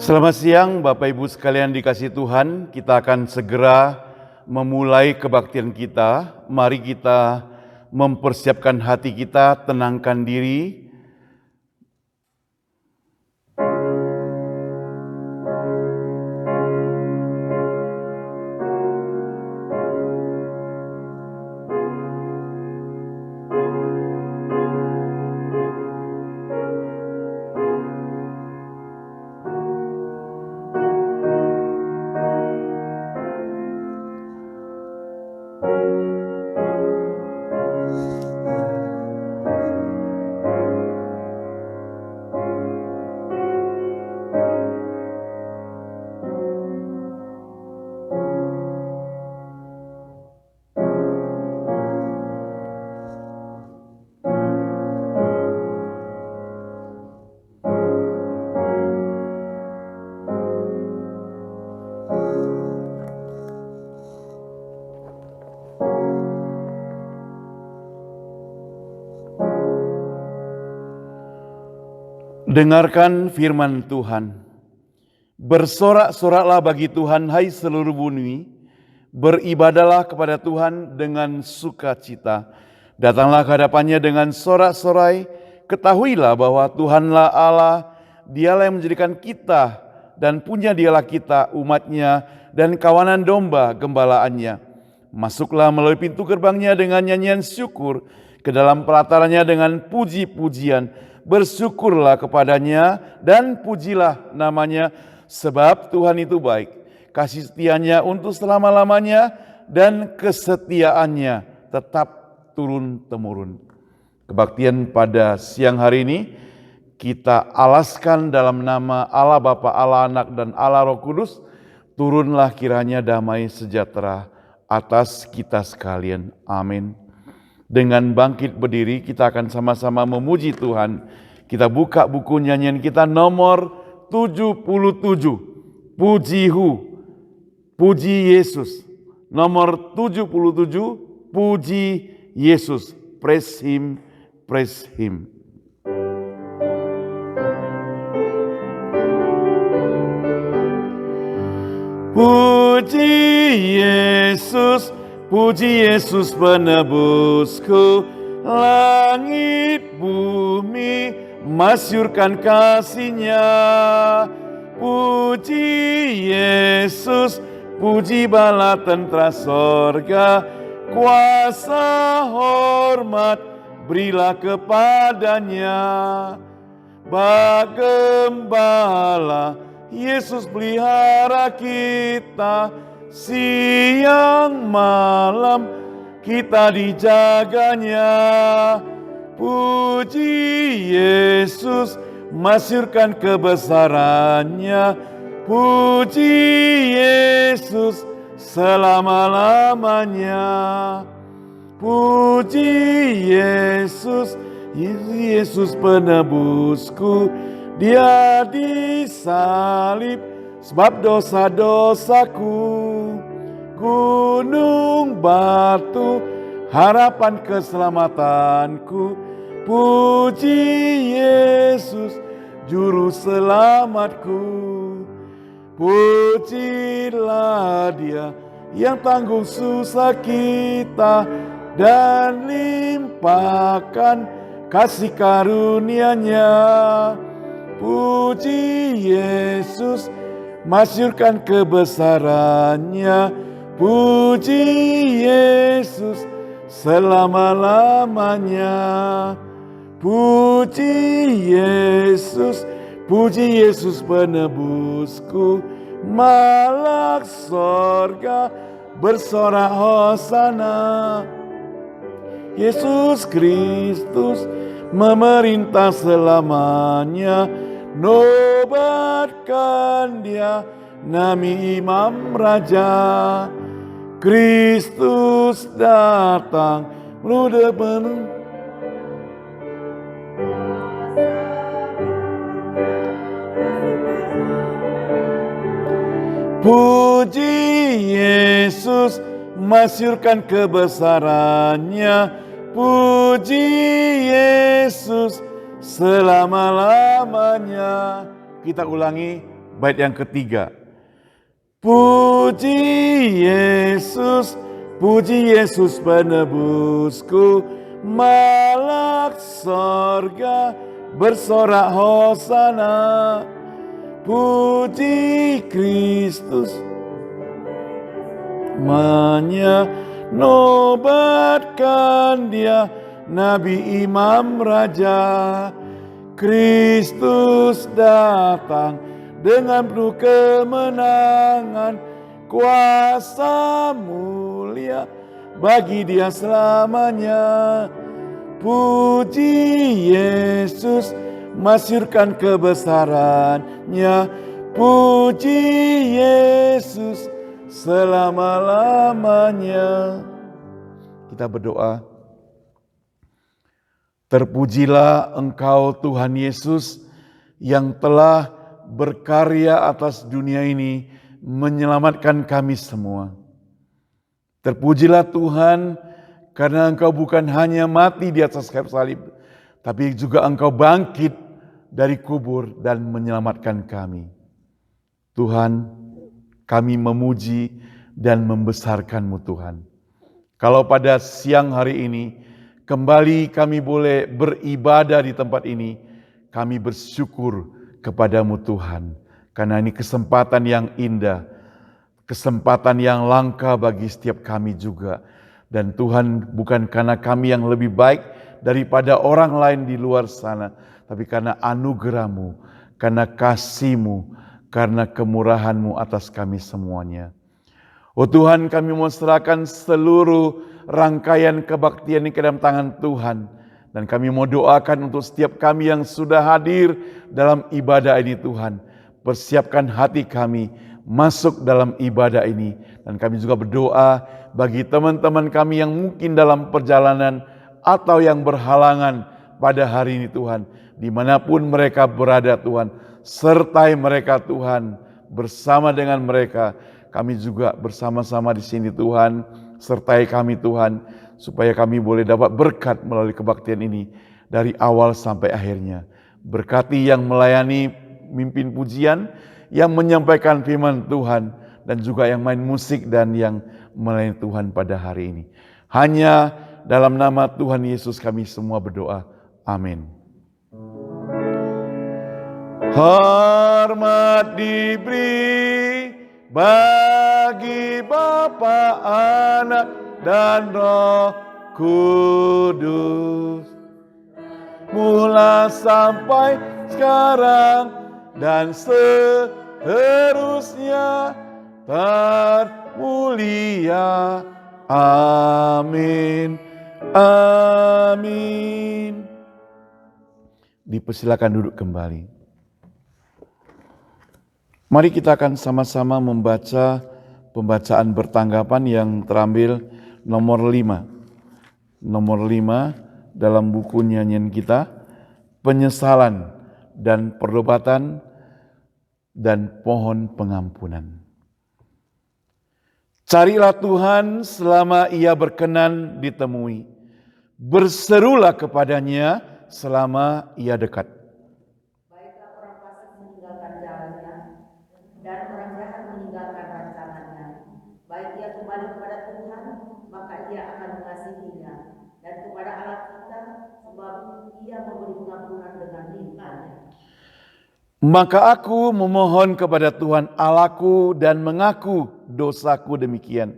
Selamat siang Bapak Ibu sekalian dikasihi Tuhan, kita akan segera memulai kebaktian kita. Mari kita mempersiapkan hati kita, tenangkan diri. Dengarkan firman Tuhan. Bersorak-soraklah bagi Tuhan, hai seluruh bumi. Beribadalah kepada Tuhan dengan sukacita. Datanglah ke hadapannya dengan sorak-sorai. Ketahuilah bahwa Tuhanlah Allah. Dialah yang menjadikan kita dan punya dialah kita umatnya dan kawanan domba gembalaannya. Masuklah melalui pintu gerbangnya dengan nyanyian syukur, ke dalam pelatarannya dengan puji-pujian. Bersyukurlah kepadanya dan pujilah namanya, sebab Tuhan itu baik. Kasih setianya untuk selama-lamanya dan kesetiaannya tetap turun-temurun. Kebaktian pada siang hari ini kita alaskan dalam nama Allah Bapa, Allah Anak, dan Allah Roh Kudus. Turunlah kiranya damai sejahtera atas kita sekalian. Amin. Dengan bangkit berdiri kita akan sama-sama memuji Tuhan. Kita buka buku nyanyian kita nomor 77. Puji Yesus. Nomor 77, Puji Yesus. Praise Him, praise Him. Puji Yesus, puji Yesus penebusku, langit bumi masyurkan kasih-Nya. Puji Yesus, puji bala tentara sorga, kuasa hormat berilah kepadanya. Bak gembala, Yesus pelihara kita, siang malam kita dijaganya. Puji Yesus, masyurkan kebesarannya. Puji Yesus selama-lamanya. Puji Yesus, Yesus penebusku. Dia disalib sebab dosa-dosaku. Gunung batu harapan keselamatanku. Puji Yesus juru selamatku. Pujilah Dia yang tanggung susah kita dan limpahkan kasih karunia-Nya. Puji Yesus, masyurkan kebesarannya. Puji Yesus selama-lamanya. Puji Yesus penebusku. Malak sorga bersorak hosana. Yesus Kristus memerintah selamanya. Nobatkan Dia Nabi Imam Raja. Kristus datang menuduh penuh. Puji Yesus, masyurkan kebesarannya. Puji Yesus selama-lamanya. Kita ulangi bait yang ketiga. Puji Yesus penebusku. Malak sorga bersorak hosana. Puji Kristus nobatkan Dia Nabi Imam Raja. Kristus datang dengan penuh kemenangan. Kuasa mulia bagi Dia selamanya. Puji Yesus, masyurkan kebesarannya. Puji Yesus selama-lamanya. Kita berdoa. Terpujilah Engkau Tuhan Yesus yang telah berkarya atas dunia ini menyelamatkan kami semua. Terpujilah Tuhan karena Engkau bukan hanya mati di atas kayu salib, tapi juga Engkau bangkit dari kubur dan menyelamatkan kami. Tuhan, kami memuji dan membesarkan-Mu Tuhan. Kalau pada siang hari ini kembali kami boleh beribadah di tempat ini, kami bersyukur kepada-Mu Tuhan. Karena ini kesempatan yang indah, kesempatan yang langka bagi setiap kami juga. Dan Tuhan, bukan karena kami yang lebih baik daripada orang lain di luar sana, tapi karena anugerah-Mu, karena kasih-Mu, karena kemurahan-Mu atas kami semuanya. Oh Tuhan, kami mau serahkan seluruh rangkaian kebaktian ini ke dalam tangan Tuhan. Dan kami mau doakan untuk setiap kami yang sudah hadir dalam ibadah ini Tuhan. Persiapkan hati kami masuk dalam ibadah ini. Dan kami juga berdoa bagi teman-teman kami yang mungkin dalam perjalanan atau yang berhalangan pada hari ini Tuhan. Dimanapun mereka berada Tuhan, sertai mereka Tuhan, bersama dengan mereka. Kami juga bersama-sama di sini Tuhan, sertai kami Tuhan, supaya kami boleh dapat berkat melalui kebaktian ini dari awal sampai akhirnya. Berkati yang melayani mimpin pujian, yang menyampaikan firman Tuhan, dan juga yang main musik dan yang melayani Tuhan pada hari ini. Hanya dalam nama Tuhan Yesus kami semua berdoa. Amin. Hormat diberi bagi Bapa, Anak, dan Roh Kudus, mula sampai sekarang dan seterusnya termulia. Amin. Amin. Dipersilakan duduk kembali. Mari kita akan sama-sama membaca pembacaan bertanggapan yang terambil nomor 5. Nomor 5 dalam buku nyanyian kita, penyesalan dan pertobatan dan pohon pengampunan. Carilah Tuhan selama Ia berkenan ditemui. Berserulah kepadanya selama Ia dekat. Baiklah orang fasik meninggalkan jalannya, dan orang jahat meninggalkan rancangannya. Baik ia kembali kepada Tuhan, maka Ia akan mengasihinya, dan kepada Allah kita, sebab Ia memberi pengampunan dengan limpahnya. Maka aku memohon kepada Tuhan Allahku dan mengaku dosaku demikian.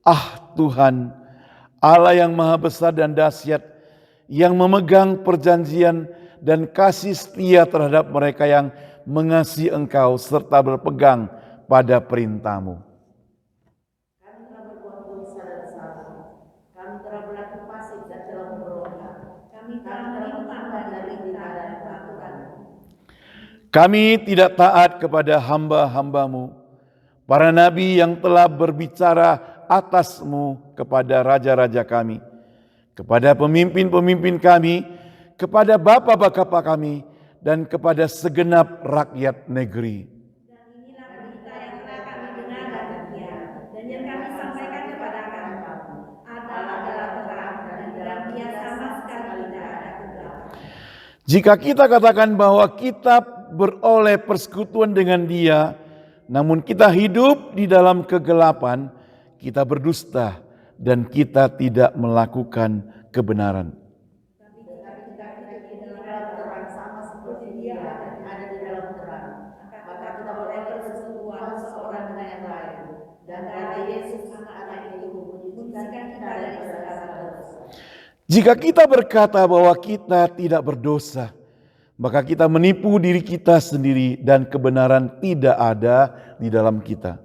Ah Tuhan, Allah yang maha besar dan dahsyat, yang memegang perjanjian dan kasih setia terhadap mereka yang mengasihi Engkau serta berpegang pada perintah-Mu. Kami telah berbuat dosa dan salah. Kami telah berlaku fasik dan telah memberontak. Kami telah menyimpang dari perintah dan peraturan. Kami tidak taat kepada hamba-hamba-Mu, para nabi yang telah berbicara atas-Mu kepada raja-raja kami, kepada pemimpin-pemimpin kami, kepada bapak-bapak kami, dan kepada segenap rakyat negeri. Dan inilah berita yang telah kami dengar dari Dia, dan yang kami sampaikan kepada kamu. Allah adalah terang, dan di dalam Dia sama sekali tidak ada kegelapan. Jika kita katakan bahwa kita beroleh persekutuan dengan Dia, namun kita hidup di dalam kegelapan, kita berdusta dan kita tidak melakukan kebenaran. Tapi jika kita di dalam terang sama seperti Dia ada di dalam terang, maka kita boleh persekutuan seorang dengan yang lain. Dan darah Yesus anak itu menyucikan kita dari segala dosa. Jika kita berkata bahwa kita tidak berdosa, maka kita menipu diri kita sendiri dan kebenaran tidak ada di dalam kita.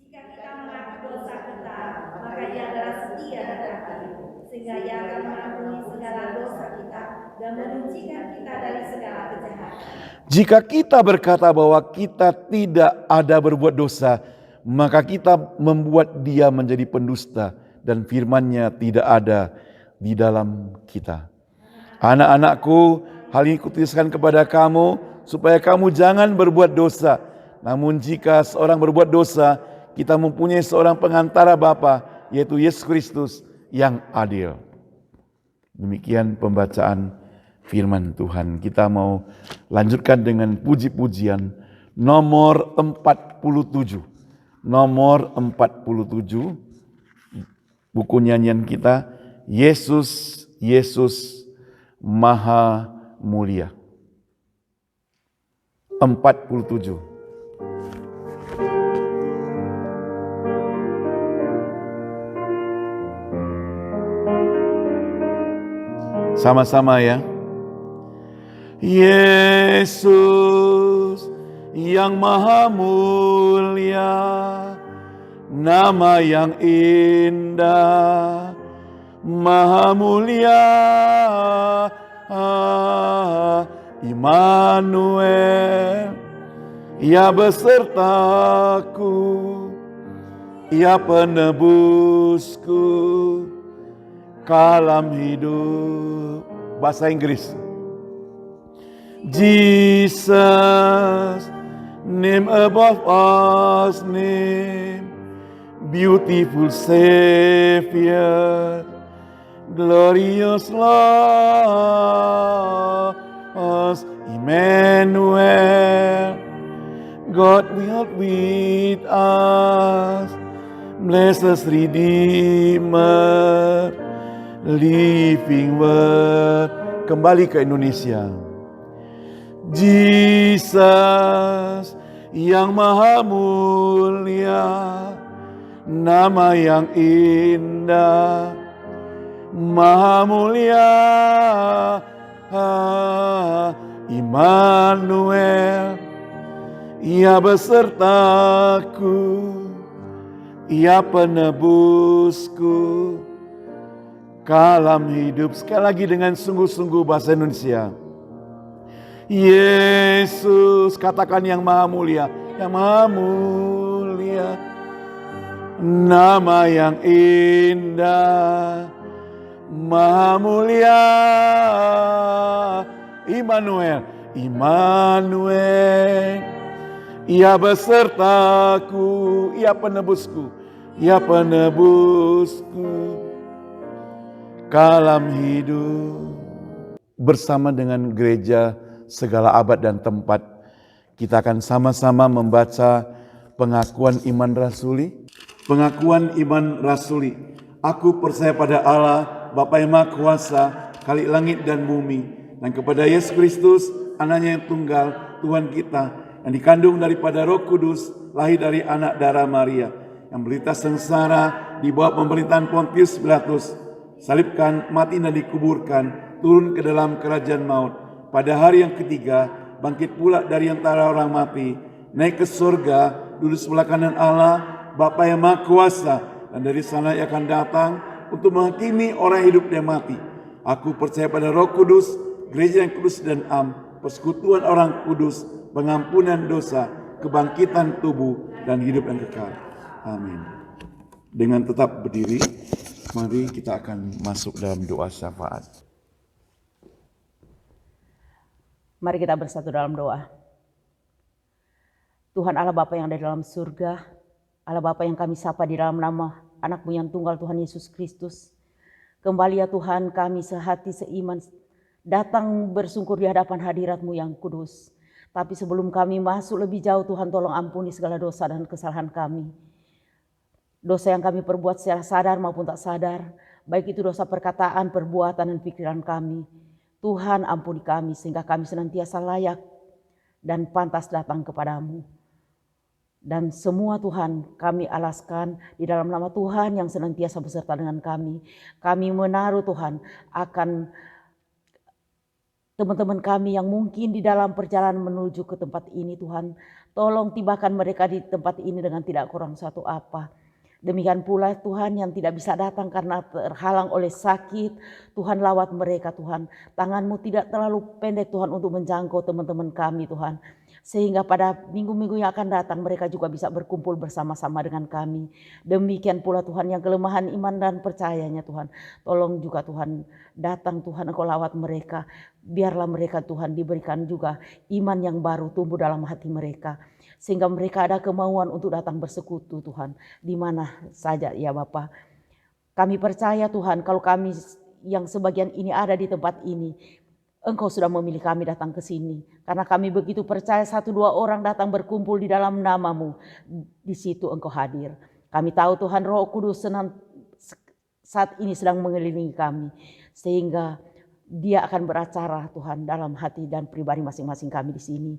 Jika kita mengaku dosa kita, maka Ia adalah setia dan adil, sehingga Ia akan mengampuni segala dosa kita dan menyucikan kita dari segala kejahatan. Jika kita berkata bahwa kita tidak ada berbuat dosa, maka kita membuat Dia menjadi pendusta dan firman-Nya tidak ada di dalam kita. Anak-anakku, hal ini kutuliskan kepada kamu supaya kamu jangan berbuat dosa. Namun jika seorang berbuat dosa, kita mempunyai seorang pengantara Bapa, yaitu Yesus Kristus yang adil. Demikian pembacaan firman Tuhan. Kita mau lanjutkan dengan puji-pujian nomor 47. Nomor 47, buku nyanyian kita, Yesus, Yesus Maha Mulia. 47. Sama-sama ya. Yesus yang Maha Mulia, nama yang indah, Maha Mulia, Immanuel, Ia besertaku, Ia penebusku, kalam hidup. Bahasa Inggris. Jesus, name above all name, beautiful Savior, glorious Lord, Emmanuel, God with us, blessed Redeemer, living word. Kembali ke Indonesia. Jesus yang Maha Mulia, nama yang indah, Maha Mulia, Immanuel, Ia besertaku, Ia penebusku, kalam hidup. Sekali lagi dengan sungguh-sungguh bahasa Indonesia. Yesus, katakan yang Maha Mulia, yang Maha Mulia, nama yang indah, Maha Mulia, Immanuel, Immanuel, Ia besertaku, Ia penebusku, Ia penebusku, kalam hidup. Bersama dengan gereja segala abad dan tempat, kita akan sama-sama membaca pengakuan iman rasuli. Pengakuan iman rasuli. Aku percaya pada Allah, Bapa yang Maha Kuasa, Khalik langit dan bumi, dan kepada Yesus Kristus, Anaknya yang tunggal, Tuhan kita, yang dikandung daripada Roh Kudus, lahir dari anak darah Maria, yang menderita sengsara di bawah pemerintahan Pontius Pilatus, salibkan, mati dan dikuburkan, turun ke dalam kerajaan maut. Pada hari yang ketiga, bangkit pula dari antara orang mati, naik ke surga, duduk sebelah kanan Allah, Bapa yang Maha Kuasa, dan dari sana ia akan datang untuk menghakimi orang hidup dan mati. Aku percaya pada Roh Kudus, gereja yang kudus dan am, persekutuan orang kudus, pengampunan dosa, kebangkitan tubuh, dan hidup yang kekal. Amin. Dengan tetap berdiri, mari kita akan masuk dalam doa syafaat. Mari kita bersatu dalam doa. Tuhan Allah Bapa yang ada di dalam surga, Allah Bapa yang kami sapa di dalam nama Anak-Mu yang tunggal Tuhan Yesus Kristus. Kembali ya Tuhan, kami sehati seiman datang bersungkur di hadapan hadirat-Mu yang kudus. Tapi sebelum kami masuk lebih jauh, Tuhan tolong ampuni segala dosa dan kesalahan kami. Dosa yang kami perbuat secara sadar maupun tak sadar, baik itu dosa perkataan, perbuatan, dan pikiran kami. Tuhan ampuni kami sehingga kami senantiasa layak dan pantas datang kepadamu. Dan semua Tuhan kami alaskan di dalam nama Tuhan yang senantiasa beserta dengan kami. Kami menaruh Tuhan akan teman-teman kami yang mungkin di dalam perjalanan menuju ke tempat ini Tuhan. Tolong tibakan mereka di tempat ini dengan tidak kurang satu apa. Demikian pula Tuhan yang tidak bisa datang karena terhalang oleh sakit. Tuhan lawat mereka Tuhan. Tangan-Mu tidak terlalu pendek Tuhan untuk menjangkau teman-teman kami Tuhan. Sehingga pada minggu-minggu yang akan datang mereka juga bisa berkumpul bersama-sama dengan kami. Demikian pula Tuhan yang kelemahan iman dan percayanya Tuhan. Tolong juga Tuhan datang Tuhan Engkau lawat mereka. Biarlah mereka Tuhan diberikan juga iman yang baru tumbuh dalam hati mereka. Sehingga mereka ada kemauan untuk datang bersekutu Tuhan. Di mana saja ya Bapa. Kami percaya Tuhan kalau kami yang sebagian ini ada di tempat ini. Engkau sudah memilih kami datang ke sini. Karena kami begitu percaya 1-2 orang datang berkumpul di dalam nama-Mu. Di situ Engkau hadir. Kami tahu Tuhan Roh Kudus saat ini sedang mengelilingi kami. Sehingga Dia akan beracara Tuhan dalam hati dan pribadi masing-masing kami di sini.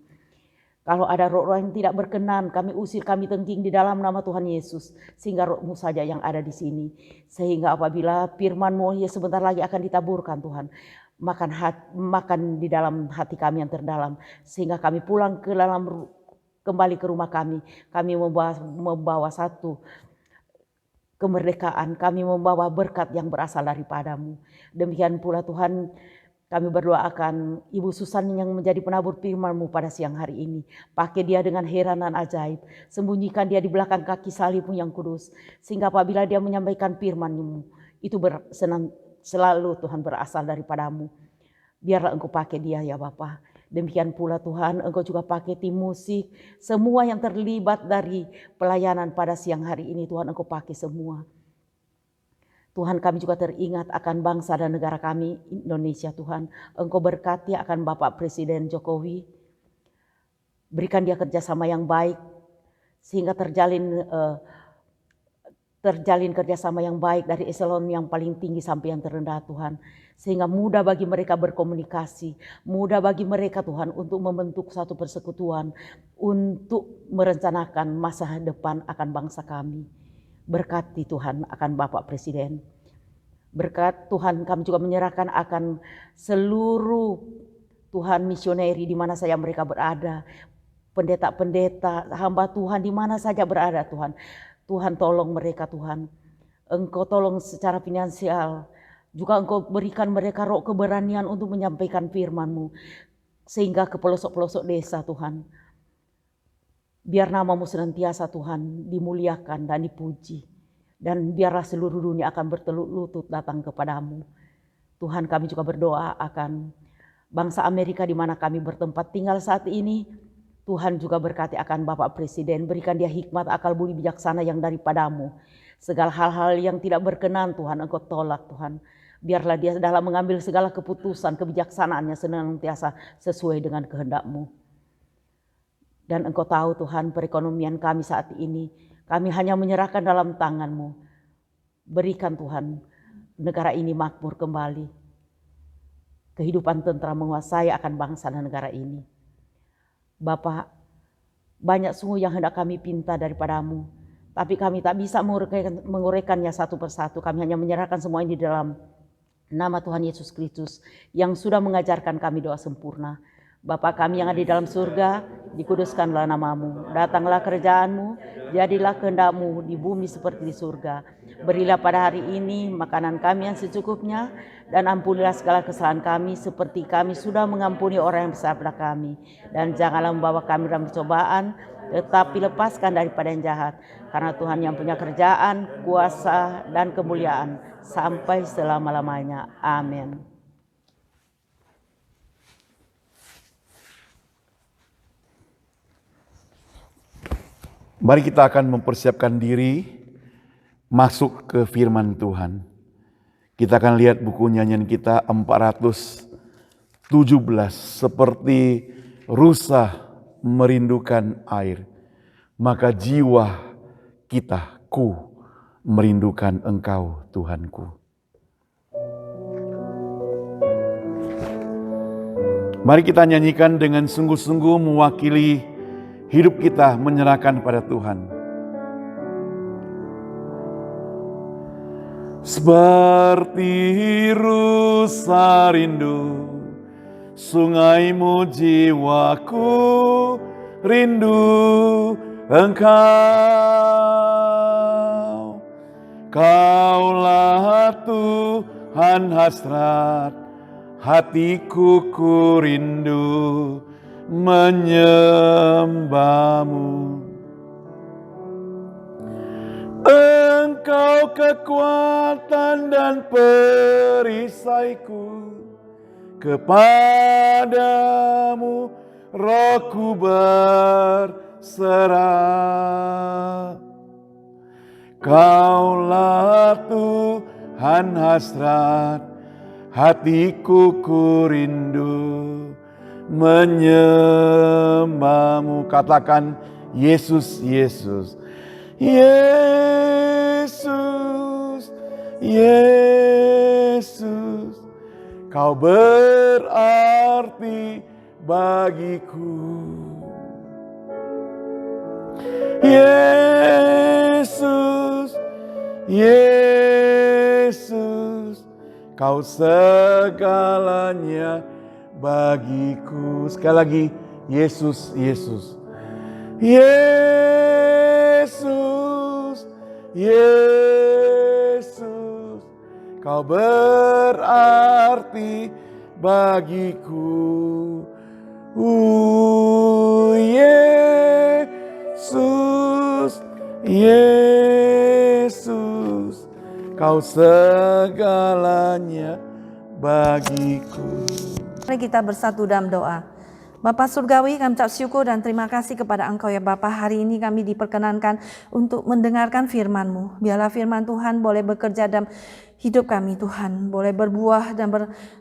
Kalau ada roh-roh yang tidak berkenan, kami usir, kami tengking di dalam nama Tuhan Yesus. Sehingga Roh-Mu saja yang ada di sini. Sehingga apabila firman-Mu ya sebentar lagi akan ditaburkan Tuhan. Makan di dalam hati kami yang terdalam. Sehingga kami pulang kembali ke rumah kami. Kami membawa satu kemerdekaan. Kami membawa berkat yang berasal daripada-Mu. Demikian pula Tuhan, kami berdoakan Ibu Susan yang menjadi penabur firman-Mu pada siang hari ini. Pakai dia dengan heran dan ajaib. Sembunyikan dia di belakang kaki salib-Mu yang kudus. Sehingga apabila dia menyampaikan firman-Mu, itu selalu Tuhan berasal daripada-Mu. Biarlah Engkau pakai dia ya Bapa. Demikian pula Tuhan, Engkau juga pakai tim musik. Semua yang terlibat dari pelayanan pada siang hari ini Tuhan Engkau pakai semua. Tuhan kami juga teringat akan bangsa dan negara kami Indonesia Tuhan. Engkau berkati akan Bapak Presiden Jokowi. Berikan dia kerjasama yang baik. Sehingga terjalin kerjasama yang baik dari eselon yang paling tinggi sampai yang terendah Tuhan. Sehingga mudah bagi mereka berkomunikasi. Mudah bagi mereka Tuhan untuk membentuk satu persekutuan. Untuk merencanakan masa depan akan bangsa kami. Berkati Tuhan akan Bapak Presiden. Berkat Tuhan kami juga menyerahkan akan seluruh Tuhan misioneri di mana saja mereka berada. Pendeta-pendeta, hamba Tuhan di mana saja berada Tuhan. Tuhan tolong mereka Tuhan. Engkau tolong secara finansial. Juga Engkau berikan mereka roh keberanian untuk menyampaikan firman-Mu. Sehingga ke pelosok-pelosok desa Tuhan. Biar nama-Mu senantiasa Tuhan dimuliakan dan dipuji. Dan biarlah seluruh dunia akan berteluk lutut datang kepadamu. Tuhan kami juga berdoa akan bangsa Amerika di mana kami bertempat tinggal saat ini. Tuhan juga berkati akan Bapak Presiden. Berikan dia hikmat, akal budi bijaksana yang daripada-Mu. Segala hal-hal yang tidak berkenan Tuhan Engkau tolak Tuhan. Biarlah dia dalam mengambil segala keputusan, kebijaksanaannya senantiasa sesuai dengan kehendak-Mu. Dan Engkau tahu Tuhan perekonomian kami saat ini. Kami hanya menyerahkan dalam tangan-Mu. Berikan Tuhan negara ini makmur kembali. Kehidupan tentram menguasai akan bangsa dan negara ini. Bapa, banyak sungguh yang hendak kami pinta daripadamu, tapi kami tak bisa menguraikannya satu persatu. Kami hanya menyerahkan semua ini di dalam nama Tuhan Yesus Kristus yang sudah mengajarkan kami doa sempurna. Bapa kami yang ada di dalam surga, dikuduskanlah namamu, datanglah kerajaan-Mu, jadilah kehendak-Mu di bumi seperti di surga. Berilah pada hari ini makanan kami yang secukupnya, dan ampunilah segala kesalahan kami seperti kami sudah mengampuni orang yang bersalah pada kami. Dan janganlah membawa kami dalam percobaan, tetapi lepaskan daripada yang jahat. Karena Tuhan yang punya kerajaan, kuasa, dan kemuliaan sampai selama-lamanya. Amin. Mari kita akan mempersiapkan diri masuk ke firman Tuhan. Kita akan lihat buku nyanyian kita 417, seperti rusa merindukan air, maka jiwa kita merindukan Engkau Tuhanku. Mari kita nyanyikan dengan sungguh-sungguh mewakili hidup kita menyerahkan pada Tuhan. Seperti rusa rindu, sungaimu jiwaku rindu Engkau. Kaulah Tuhan hasrat, hatiku ku rindu menyembahmu. Engkau kekuatan dan perisaiku, kepadamu rohku berserah. Kaulah Tuhan hasrat, hatiku ku rindu menyembahmu. Katakan Yesus, Yesus, Yesus, Yesus, Kau berarti bagiku. Yesus, Yesus, Kau segalanya bagiku. Sekali lagi, Yesus, Yesus, Yesus, Yesus, Kau berarti bagiku. Yesus, Yesus, Kau segalanya bagiku. Mari kita bersatu dalam doa. Bapa Surgawi, kami ucap syukur dan terima kasih kepada Engkau ya Bapa. Hari ini kami diperkenankan untuk mendengarkan firman-Mu. Biarlah firman Tuhan boleh bekerja dalam hidup kami Tuhan. Boleh berbuah dan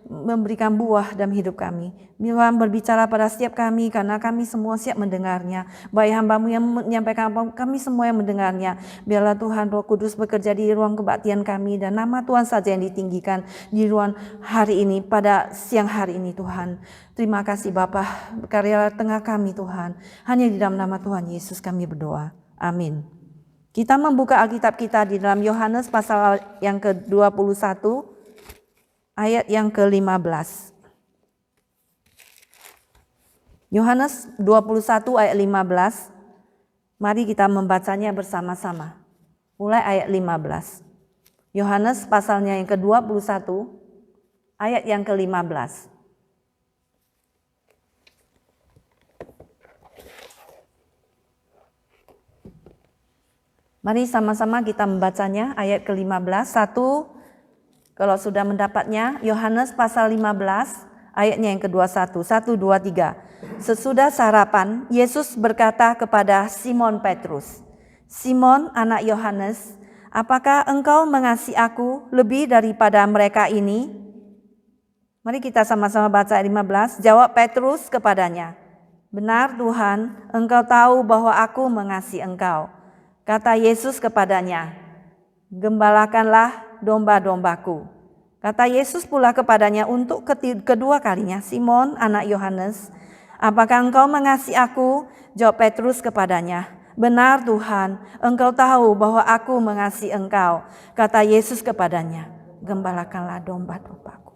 memberikan buah dalam hidup kami. Tuhan berbicara pada setiap kami karena kami semua siap mendengarnya. Baik hamba-Mu yang menyampaikan apa, kami semua yang mendengarnya. Biarlah Tuhan Roh Kudus bekerja di ruang kebaktian kami. Dan nama Tuhan saja yang ditinggikan di ruang hari ini, pada siang hari ini Tuhan. Terima kasih Bapa, berkaryalah tengah kami Tuhan. Hanya di dalam nama Tuhan Yesus kami berdoa. Amin. Kita membuka Alkitab kita di dalam Yohanes pasal yang ke-21 ayat yang ke-15. Yohanes 21 ayat 15. Mari kita membacanya bersama-sama. Mulai ayat 15. Yohanes pasalnya yang ke-21 ayat yang ke-15. Mari sama-sama kita membacanya ayat ke-15. Satu, kalau sudah mendapatnya, Yohanes pasal 15 ayatnya yang ke-21. 1, 2, 3. Sesudah sarapan, Yesus berkata kepada Simon Petrus, Simon anak Yohanes, apakah engkau mengasihi aku lebih daripada mereka ini? Mari kita sama-sama baca ayat 15. Jawab Petrus kepadanya, benar Tuhan, engkau tahu bahwa aku mengasihi engkau. Kata Yesus kepadanya, gembalakanlah domba-dombaku. Kata Yesus pula kepadanya untuk kedua kalinya, Simon anak Yohanes, Apakah engkau mengasihi aku? Jawab Petrus kepadanya, benar Tuhan, engkau tahu bahwa aku mengasihi engkau. Kata Yesus kepadanya, gembalakanlah domba-dombaku.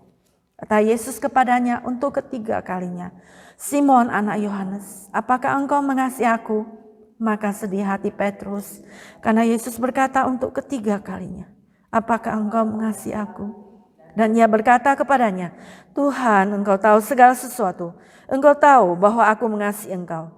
Kata Yesus kepadanya untuk ketiga kalinya, Simon anak Yohanes, apakah engkau mengasihi aku? Maka sedih hati Petrus, karena Yesus berkata untuk ketiga kalinya, apakah engkau mengasihi aku? Dan ia berkata kepadanya, Tuhan, engkau tahu segala sesuatu. Engkau tahu bahwa aku mengasihi engkau.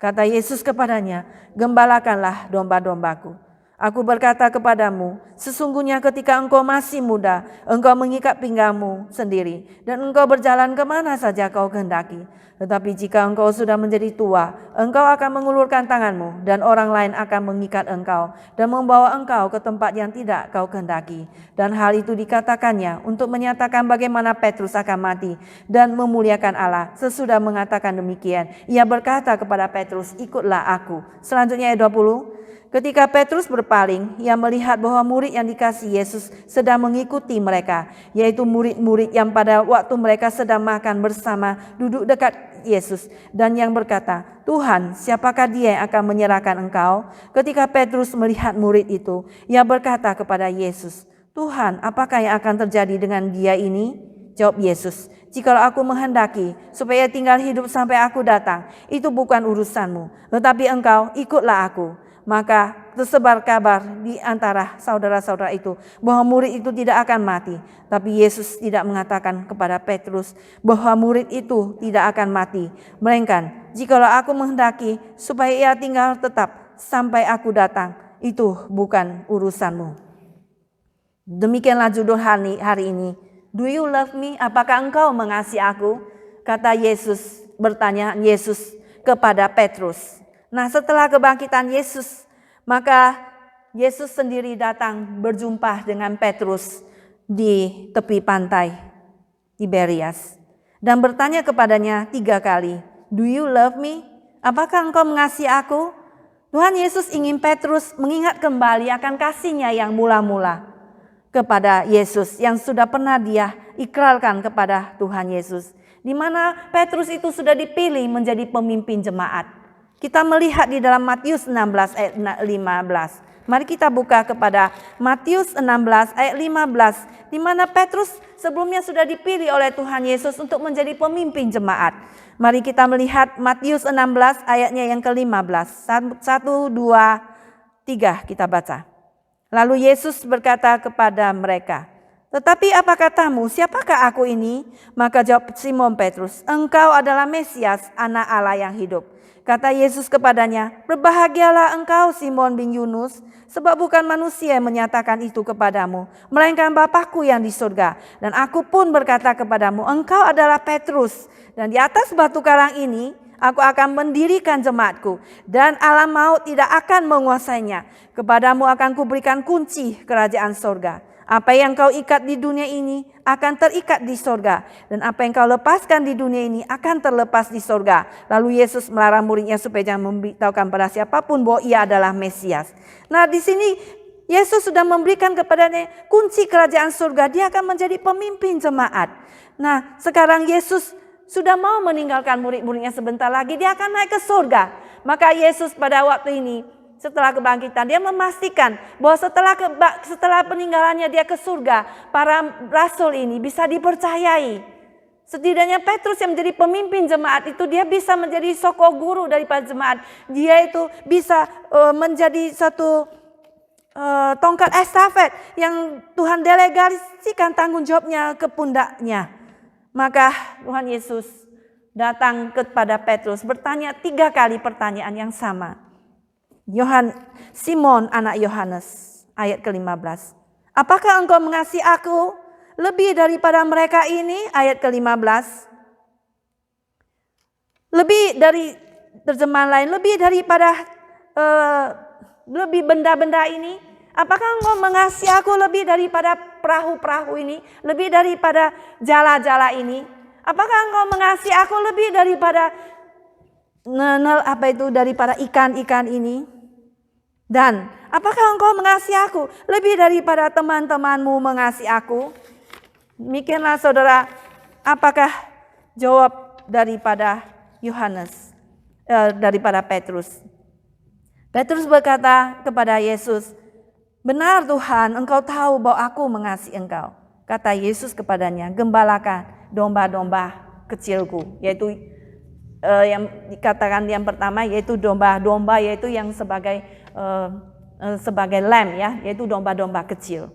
Kata Yesus kepadanya, gembalakanlah domba-dombaku. Aku berkata kepadamu, sesungguhnya ketika engkau masih muda, engkau mengikat pinggangmu sendiri, dan engkau berjalan kemana saja kau kehendaki. Tetapi jika engkau sudah menjadi tua, engkau akan mengulurkan tanganmu, dan orang lain akan mengikat engkau, dan membawa engkau ke tempat yang tidak kau kehendaki. Dan hal itu dikatakannya untuk menyatakan bagaimana Petrus akan mati, dan memuliakan Allah. Sesudah mengatakan demikian, ia berkata kepada Petrus, ikutlah aku. Selanjutnya ayat 20. Ketika Petrus berpaling, ia melihat bahwa murid yang dikasihi Yesus sedang mengikuti mereka, yaitu murid-murid yang pada waktu mereka sedang makan bersama duduk dekat Yesus, dan yang berkata, Tuhan, siapakah dia yang akan menyerahkan engkau? Ketika Petrus melihat murid itu, ia berkata kepada Yesus, Tuhan, apakah yang akan terjadi dengan dia ini? Jawab Yesus, jikalau aku menghendaki supaya tinggal hidup sampai aku datang, itu bukan urusanmu, tetapi engkau ikutlah aku. Maka tersebar kabar di antara saudara-saudara itu bahwa murid itu tidak akan mati. Tapi Yesus tidak mengatakan kepada Petrus bahwa murid itu tidak akan mati. Melainkan, jikalau aku menghendaki supaya ia tinggal tetap sampai aku datang, itu bukan urusanmu. Demikianlah judul hari ini. Do you love me? Apakah engkau mengasihi aku? Kata Yesus, bertanya Yesus kepada Petrus. Nah, setelah kebangkitan Yesus, maka Yesus sendiri datang berjumpa dengan Petrus di tepi pantai Tiberias dan bertanya kepadanya 3 kali, do you love me? Apakah engkau mengasihi aku? Tuhan Yesus ingin Petrus mengingat kembali akan kasihnya yang mula-mula kepada Yesus, yang sudah pernah dia ikrarkan kepada Tuhan Yesus, di mana Petrus itu sudah dipilih menjadi pemimpin jemaat. Kita melihat di dalam Matius 16 ayat 15. Mari kita buka kepada Matius 16 ayat 15. Di mana Petrus sebelumnya sudah dipilih oleh Tuhan Yesus untuk menjadi pemimpin jemaat. Mari kita melihat Matius 16 ayatnya yang ke-15. 1, 2, 3 kita baca. Lalu Yesus berkata kepada mereka, tetapi apa katamu, siapakah aku ini? Maka jawab Simon Petrus, engkau adalah Mesias, anak Allah yang hidup. Kata Yesus kepadanya, berbahagialah engkau Simon bin Yunus, sebab bukan manusia yang menyatakan itu kepadamu, melainkan Bapa-Ku yang di surga. Dan aku pun berkata kepadamu, engkau adalah Petrus, dan di atas batu karang ini aku akan mendirikan jemaatku, dan alam maut tidak akan menguasainya. Kepadamu akan kuberikan kunci kerajaan sorga. Apa yang kau ikat di dunia ini akan terikat di sorga, dan apa yang kau lepaskan di dunia ini akan terlepas di sorga. Lalu Yesus melarang muridnya supaya jangan memberitahukan pada siapapun bahwa ia adalah Mesias. Nah, di sini Yesus sudah memberikan kepadanya kunci kerajaan surga. Dia akan menjadi pemimpin jemaat. Nah, sekarang Yesus sudah mau meninggalkan murid-muridnya sebentar lagi. Dia akan naik ke surga. Maka Yesus pada waktu ini, setelah kebangkitan, dia memastikan bahwa setelah peninggalannya dia ke surga, para rasul ini bisa dipercayai. Setidaknya Petrus yang menjadi pemimpin jemaat itu, dia bisa menjadi soko guru daripada jemaat. Dia itu bisa menjadi satu tongkat estafet yang Tuhan delegasikan tanggung jawabnya ke pundaknya. Maka Tuhan Yesus datang kepada Petrus, bertanya 3 kali pertanyaan yang sama. Simon anak Yohanes, ayat ke-15. Apakah engkau mengasihi aku lebih daripada mereka ini? Ayat ke-15. Lebih dari terjemahan lain, lebih daripada lebih benda-benda ini. Apakah engkau mengasihi aku lebih daripada perahu-perahu ini, lebih daripada jala-jala ini? Apakah engkau mengasihi aku lebih daripada daripada ikan-ikan ini? Dan apakah engkau mengasihi aku lebih daripada teman-temanmu mengasihi aku? Demikianlah saudara, apakah jawab daripada Yohanes, daripada Petrus. Petrus berkata kepada Yesus, "Benar Tuhan, Engkau tahu bahwa aku mengasihi Engkau." Kata Yesus kepadanya, "Gembalakan domba-domba kecilku," yaitu yang dikatakan yang pertama yaitu domba-domba, yaitu yang sebagai lamb ya, yaitu domba-domba kecil.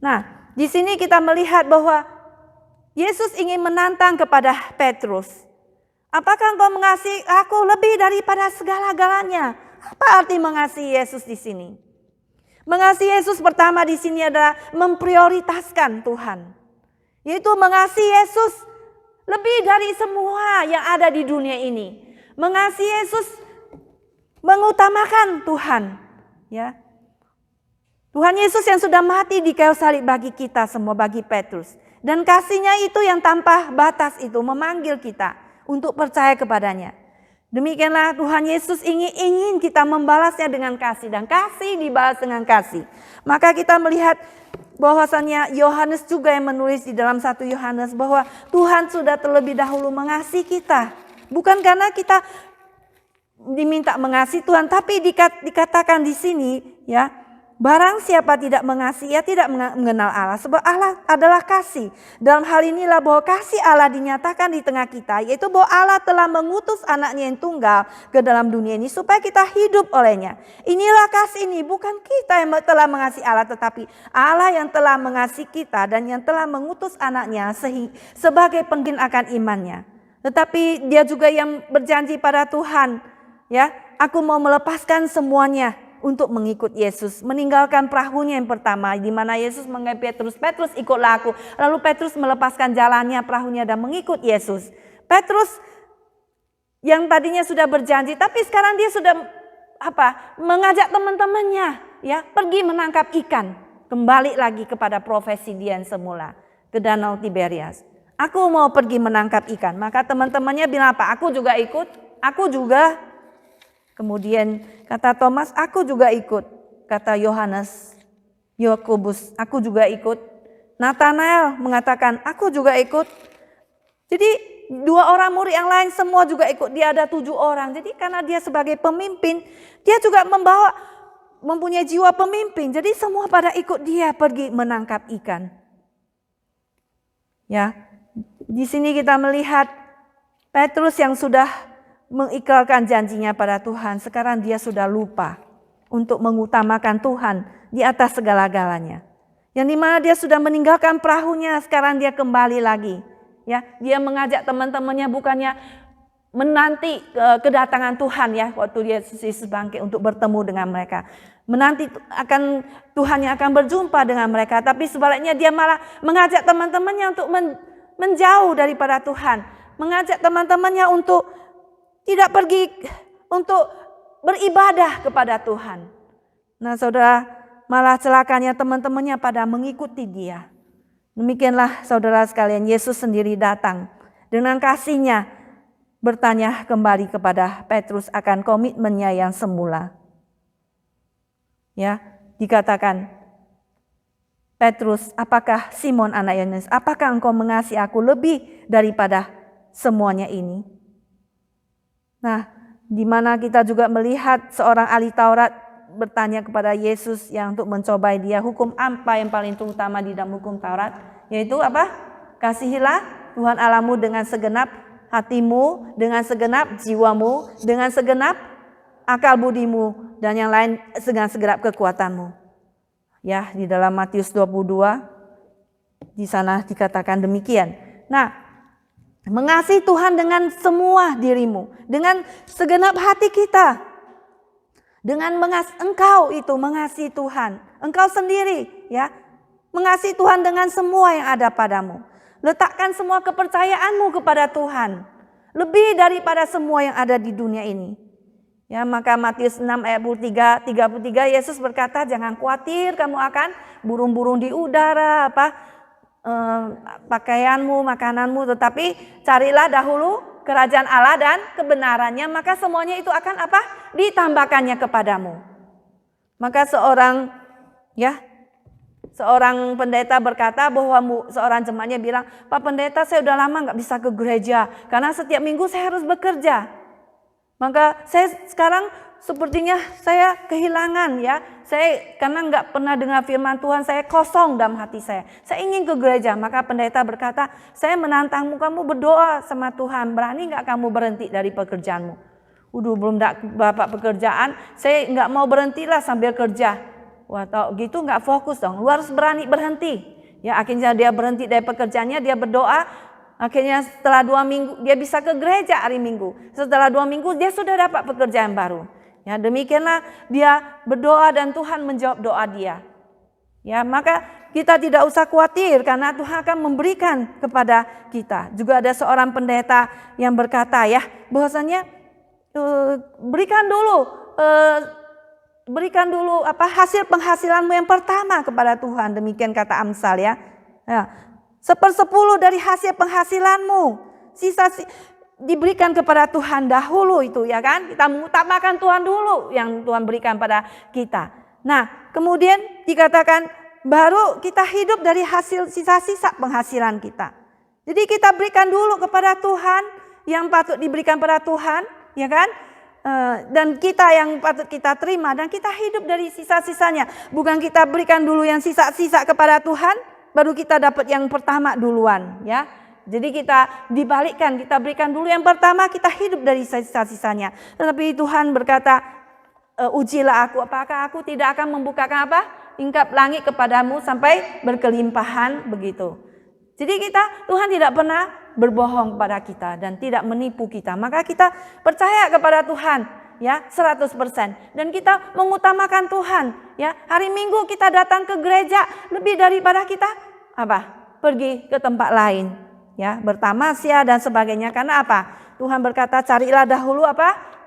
Nah, di sini kita melihat bahwa Yesus ingin menantang kepada Petrus. Apakah engkau mengasihi aku lebih daripada segala-galanya? Apa arti mengasihi Yesus di sini? Mengasihi Yesus pertama di sini adalah memprioritaskan Tuhan. Yaitu mengasihi Yesus lebih dari semua yang ada di dunia ini. Mengasihi Yesus mengutamakan Tuhan, ya. Tuhan Yesus yang sudah mati di kayu salib bagi kita semua, bagi Petrus. Dan kasihnya itu yang tanpa batas itu memanggil kita untuk percaya kepadanya. Demikianlah Tuhan Yesus ingin kita membalasnya dengan kasih, dan kasih dibalas dengan kasih. Maka kita melihat bahwasannya Yohanes juga yang menulis di dalam 1 Yohanes bahwa Tuhan sudah terlebih dahulu mengasihi kita. Bukan karena kita diminta mengasihi Tuhan, tapi dikatakan di sini ya, barang siapa tidak mengasihi, ia tidak mengenal Allah. Sebab Allah adalah kasih. Dalam hal inilah bahwa kasih Allah dinyatakan di tengah kita, yaitu bahwa Allah telah mengutus anaknya yang tunggal ke dalam dunia ini supaya kita hidup olehnya. Inilah kasih ini, bukan kita yang telah mengasihi Allah, tetapi Allah yang telah mengasihi kita dan yang telah mengutus anaknya sebagai penggen akan imannya. Tetapi dia juga yang berjanji pada Tuhan, ya, aku mau melepaskan semuanya untuk mengikut Yesus, meninggalkan perahunya yang pertama, di mana Yesus mengenai Petrus, "Petrus, ikutlah aku." Lalu Petrus melepaskan jalannya, perahunya, dan mengikut Yesus. Petrus yang tadinya sudah berjanji, tapi sekarang dia sudah mengajak teman-temannya, ya, pergi menangkap ikan, kembali lagi kepada profesi dia yang semula, ke Danau Tiberias. "Aku mau pergi menangkap ikan." Maka teman-temannya bilang apa? "Aku juga ikut." "Aku juga." Kemudian kata Thomas, "Aku juga ikut." Kata Yohanes, Yakobus, "Aku juga ikut." Nathanael mengatakan, "Aku juga ikut." Jadi 2 orang murid yang lain semua juga ikut. Dia ada 7 orang. Jadi karena dia sebagai pemimpin, dia juga mempunyai jiwa pemimpin. Jadi semua pada ikut dia pergi menangkap ikan. Ya, di sini kita melihat Petrus yang sudah mengikrarkan janjinya pada Tuhan, sekarang dia sudah lupa untuk mengutamakan Tuhan di atas segala-galanya. Yang dimana dia sudah meninggalkan perahunya, sekarang dia kembali lagi. Ya, dia mengajak teman-temannya bukannya menanti kedatangan Tuhan, ya, waktu Yesus bangkit untuk bertemu dengan mereka. Menanti akan Tuhan yang akan berjumpa dengan mereka, tapi sebaliknya dia malah mengajak teman-temannya untuk menjauh daripada Tuhan, mengajak teman-temannya untuk tidak pergi untuk beribadah kepada Tuhan. Nah, saudara, malah celakanya teman-temannya pada mengikuti dia. Demikianlah saudara sekalian, Yesus sendiri datang dengan kasihnya bertanya kembali kepada Petrus akan komitmennya yang semula. Ya, dikatakan, "Petrus, apakah Simon anak Yohanes, apakah engkau mengasihi aku lebih daripada semuanya ini?" Nah, di mana kita juga melihat seorang ahli Taurat bertanya kepada Yesus yang untuk mencobai dia, hukum apa yang paling terutama di dalam hukum Taurat? Yaitu apa? "Kasihilah Tuhan Allahmu dengan segenap hatimu, dengan segenap jiwamu, dengan segenap akal budimu, dan yang lain dengan segenap kekuatanmu." Ya, di dalam Matius 22 di sana dikatakan demikian. Nah, mengasihi Tuhan dengan semua dirimu, dengan segenap hati kita. Dengan engkau itu mengasihi Tuhan, engkau sendiri, ya. Mengasihi Tuhan dengan semua yang ada padamu. Letakkan semua kepercayaanmu kepada Tuhan, lebih daripada semua yang ada di dunia ini. Ya, maka Matius 6 ayat 33 Yesus berkata, "Jangan khawatir kamu akan burung-burung di udara, pakaianmu, makananmu, tetapi carilah dahulu kerajaan Allah dan kebenarannya, maka semuanya itu akan ditambahkannya kepadamu." Maka seorang Seorang pendeta berkata bahwa seorang jemaatnya bilang, Pak Pendeta, saya udah lama nggak bisa ke gereja karena setiap minggu saya harus bekerja. Maka saya sekarang sepertinya saya kehilangan ya. Saya karena nggak pernah dengar firman Tuhan, saya kosong dalam hati saya. Saya ingin ke gereja. Maka pendeta berkata, saya menantangmu, kamu berdoa sama Tuhan. Berani nggak kamu berhenti dari pekerjaanmu? Belum dapat pekerjaan, saya nggak mau berhentilah sambil kerja. Wah, tau gitu nggak fokus dong. Lu harus berani berhenti. Ya, akhirnya dia berhenti dari pekerjaannya, dia berdoa. Akhirnya setelah 2 minggu dia bisa ke gereja hari Minggu. Setelah 2 minggu dia sudah dapat pekerjaan baru. Ya, demikianlah dia berdoa dan Tuhan menjawab doa dia. Ya, maka kita tidak usah khawatir karena Tuhan akan memberikan kepada kita. Juga ada seorang pendeta yang berkata ya, bahwasanya berikan dulu hasil penghasilanmu yang pertama kepada Tuhan. Demikian kata Amsal ya. 1/10 dari hasil penghasilanmu, sisa diberikan kepada Tuhan dahulu itu ya kan. Kita mengutamakan Tuhan dulu yang Tuhan berikan pada kita. Nah, kemudian dikatakan baru kita hidup dari hasil sisa-sisa penghasilan kita. Jadi kita berikan dulu kepada Tuhan yang patut diberikan pada Tuhan, ya kan? Dan kita yang patut kita terima dan kita hidup dari sisa-sisanya. Bukan kita berikan dulu yang sisa-sisa kepada Tuhan, baru kita dapat yang pertama duluan ya. Jadi kita dibalikkan, kita berikan dulu yang pertama, kita hidup dari sisa-sisanya. Tetapi Tuhan berkata, ujilah aku, apakah aku tidak akan membukakan tingkap langit kepadamu sampai berkelimpahan begitu. Jadi Tuhan tidak pernah berbohong kepada kita dan tidak menipu kita. Maka kita percaya kepada Tuhan ya 100% dan kita mengutamakan Tuhan ya. Hari Minggu kita datang ke gereja lebih daripada kita pergi ke tempat lain ya, bertamasya dan sebagainya. Karena Tuhan berkata carilah dahulu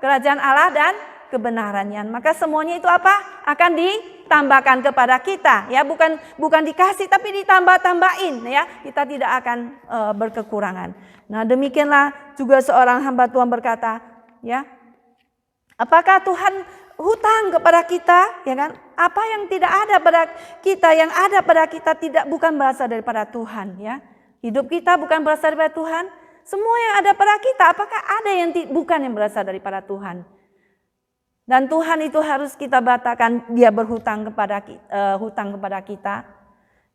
kerajaan Allah dan kebenarannya. Maka semuanya itu akan ditambahkan kepada kita ya, bukan dikasih tapi ditambah-tambahin ya. Kita tidak akan berkekurangan. Nah, demikianlah juga seorang hamba Tuhan berkata ya, apakah Tuhan hutang kepada kita ya kan? Apa yang tidak ada pada kita, yang ada pada kita bukan berasal daripada Tuhan ya. Hidup kita bukan berasal daripada Tuhan. Semua yang ada pada kita, apakah ada yang bukan yang berasal daripada Tuhan? Dan Tuhan itu harus kita batalkan, dia berhutang kepada kita.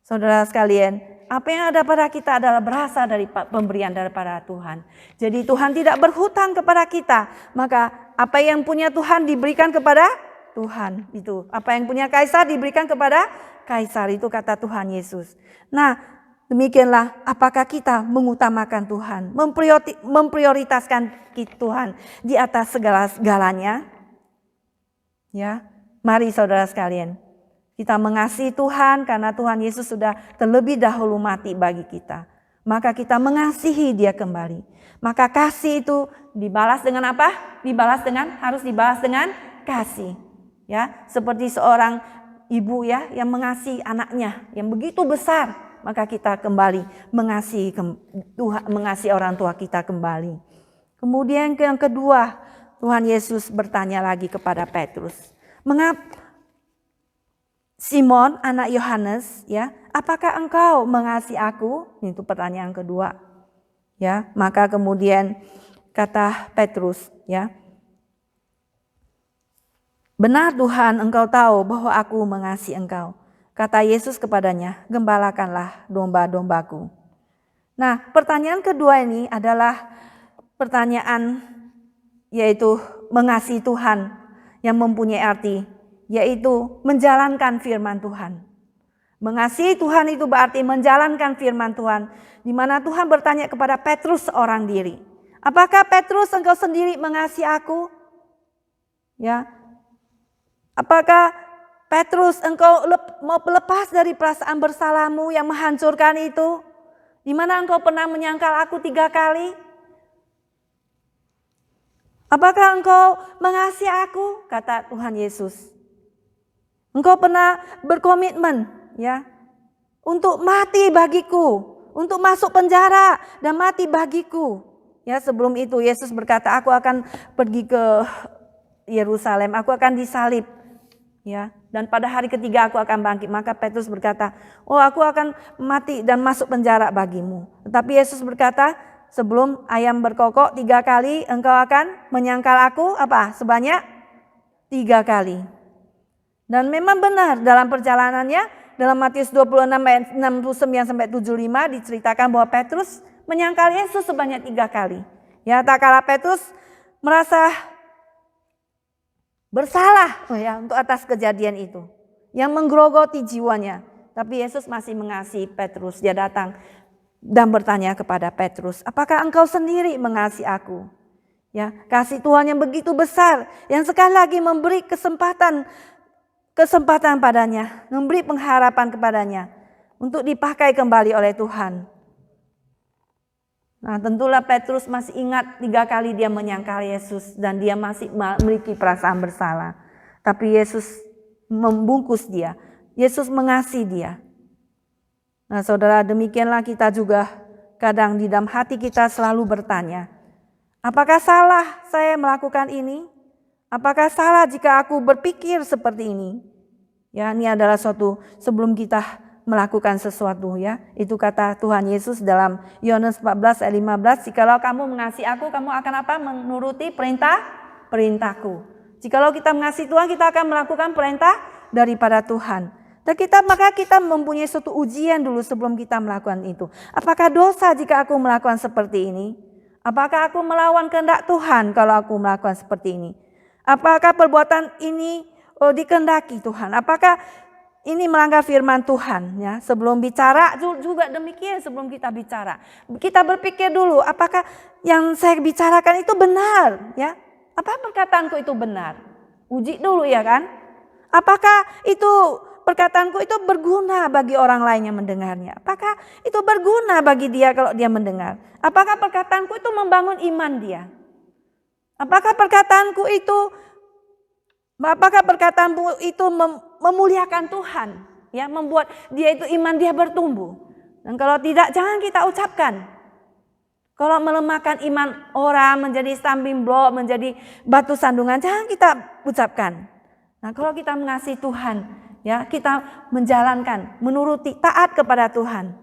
Saudara sekalian, apa yang ada pada kita adalah berasal dari pemberian daripada Tuhan. Jadi Tuhan tidak berhutang kepada kita. Maka apa yang punya Tuhan diberikan kepada Tuhan. Itu apa yang punya kaisar diberikan kepada kaisar, itu kata Tuhan Yesus. Nah, demikianlah apakah kita mengutamakan Tuhan, memprioritaskan Tuhan di atas segala-galanya. Ya, mari saudara sekalian, kita mengasihi Tuhan karena Tuhan Yesus sudah terlebih dahulu mati bagi kita. Maka kita mengasihi dia kembali. Maka kasih itu dibalas dengan apa? Harus dibalas dengan kasih. Ya, seperti seorang ibu ya yang mengasihi anaknya yang begitu besar, maka kita kembali mengasihi orang tua kita kembali. Kemudian yang kedua, Tuhan Yesus bertanya lagi kepada Petrus, "Mengapa Simon anak Yohanes ya, apakah engkau mengasihi aku?" Itu pertanyaan kedua. Ya, maka kemudian kata Petrus ya, "Benar Tuhan, engkau tahu bahwa aku mengasihi engkau." Kata Yesus kepadanya, "Gembalakanlah domba-dombaku." Nah, pertanyaan kedua ini adalah pertanyaan yaitu mengasihi Tuhan yang mempunyai arti, yaitu menjalankan firman Tuhan. Mengasihi Tuhan itu berarti menjalankan firman Tuhan, di mana Tuhan bertanya kepada Petrus seorang diri, "Apakah Petrus engkau sendiri mengasihi aku?" Ya. Apakah Petrus engkau mau lepas dari perasaan bersalahmu yang menghancurkan itu? Di mana engkau pernah menyangkal aku 3 kali? Apakah engkau mengasihi aku? Kata Tuhan Yesus. Engkau pernah berkomitmen ya untuk mati bagiku, untuk masuk penjara dan mati bagiku. Ya, sebelum itu Yesus berkata, "Aku akan pergi ke Yerusalem, aku akan disalib. Ya, dan pada hari ketiga aku akan bangkit. Maka Petrus berkata, oh aku akan mati dan masuk penjara bagimu. Tetapi Yesus berkata, sebelum ayam berkokok 3 kali engkau akan menyangkal aku apa? Sebanyak 3 kali. Dan memang benar dalam perjalanannya, dalam Matius 26 ayat 69 sampai 75 diceritakan bahwa Petrus menyangkal Yesus sebanyak 3 kali. Ya, tak kala Petrus merasa bersalah untuk atas kejadian itu yang menggerogoti jiwanya. Tapi Yesus masih mengasihi Petrus. Dia datang dan bertanya kepada Petrus, apakah engkau sendiri mengasihi aku? Ya, kasih Tuhan yang begitu besar, yang sekali lagi memberi kesempatan padanya, memberi pengharapan kepadanya untuk dipakai kembali oleh Tuhan. Nah, tentulah Petrus masih ingat 3 kali dia menyangkal Yesus dan dia masih memiliki perasaan bersalah. Tapi Yesus membungkus dia. Yesus mengasihi dia. Nah, saudara, demikianlah kita juga kadang di dalam hati kita selalu bertanya, apakah salah saya melakukan ini? Apakah salah jika aku berpikir seperti ini? Ya, ini adalah suatu sebelum kita melakukan sesuatu, ya. Itu kata Tuhan Yesus dalam Yohanes 14 ayat 15, jikalau kamu mengasihi aku, kamu akan apa? Menuruti perintahku. Jikalau kita mengasihi Tuhan, kita akan melakukan perintah daripada Tuhan. Dan maka kita mempunyai suatu ujian dulu sebelum kita melakukan itu. Apakah dosa jika aku melakukan seperti ini? Apakah aku melawan kehendak Tuhan kalau aku melakukan seperti ini? Apakah perbuatan ini dikehendaki Tuhan? Apakah ini melanggar firman Tuhan? Ya, sebelum bicara juga demikian, sebelum kita bicara, kita berpikir dulu, apakah yang saya bicarakan itu benar? Ya, apa perkataanku itu benar? Uji dulu, ya kan? Apakah itu perkataanku itu berguna bagi orang lain yang mendengarnya? Apakah itu berguna bagi dia kalau dia mendengar? Apakah perkataanku itu membangun iman dia? Apakah perkataanku itu memuliakan Tuhan, ya, membuat dia itu iman dia bertumbuh? Dan kalau tidak, jangan kita ucapkan. Kalau melemahkan iman orang menjadi stumbling block, menjadi batu sandungan, jangan kita ucapkan. Nah, kalau kita mengasihi Tuhan, ya, kita menjalankan, menuruti, taat kepada Tuhan,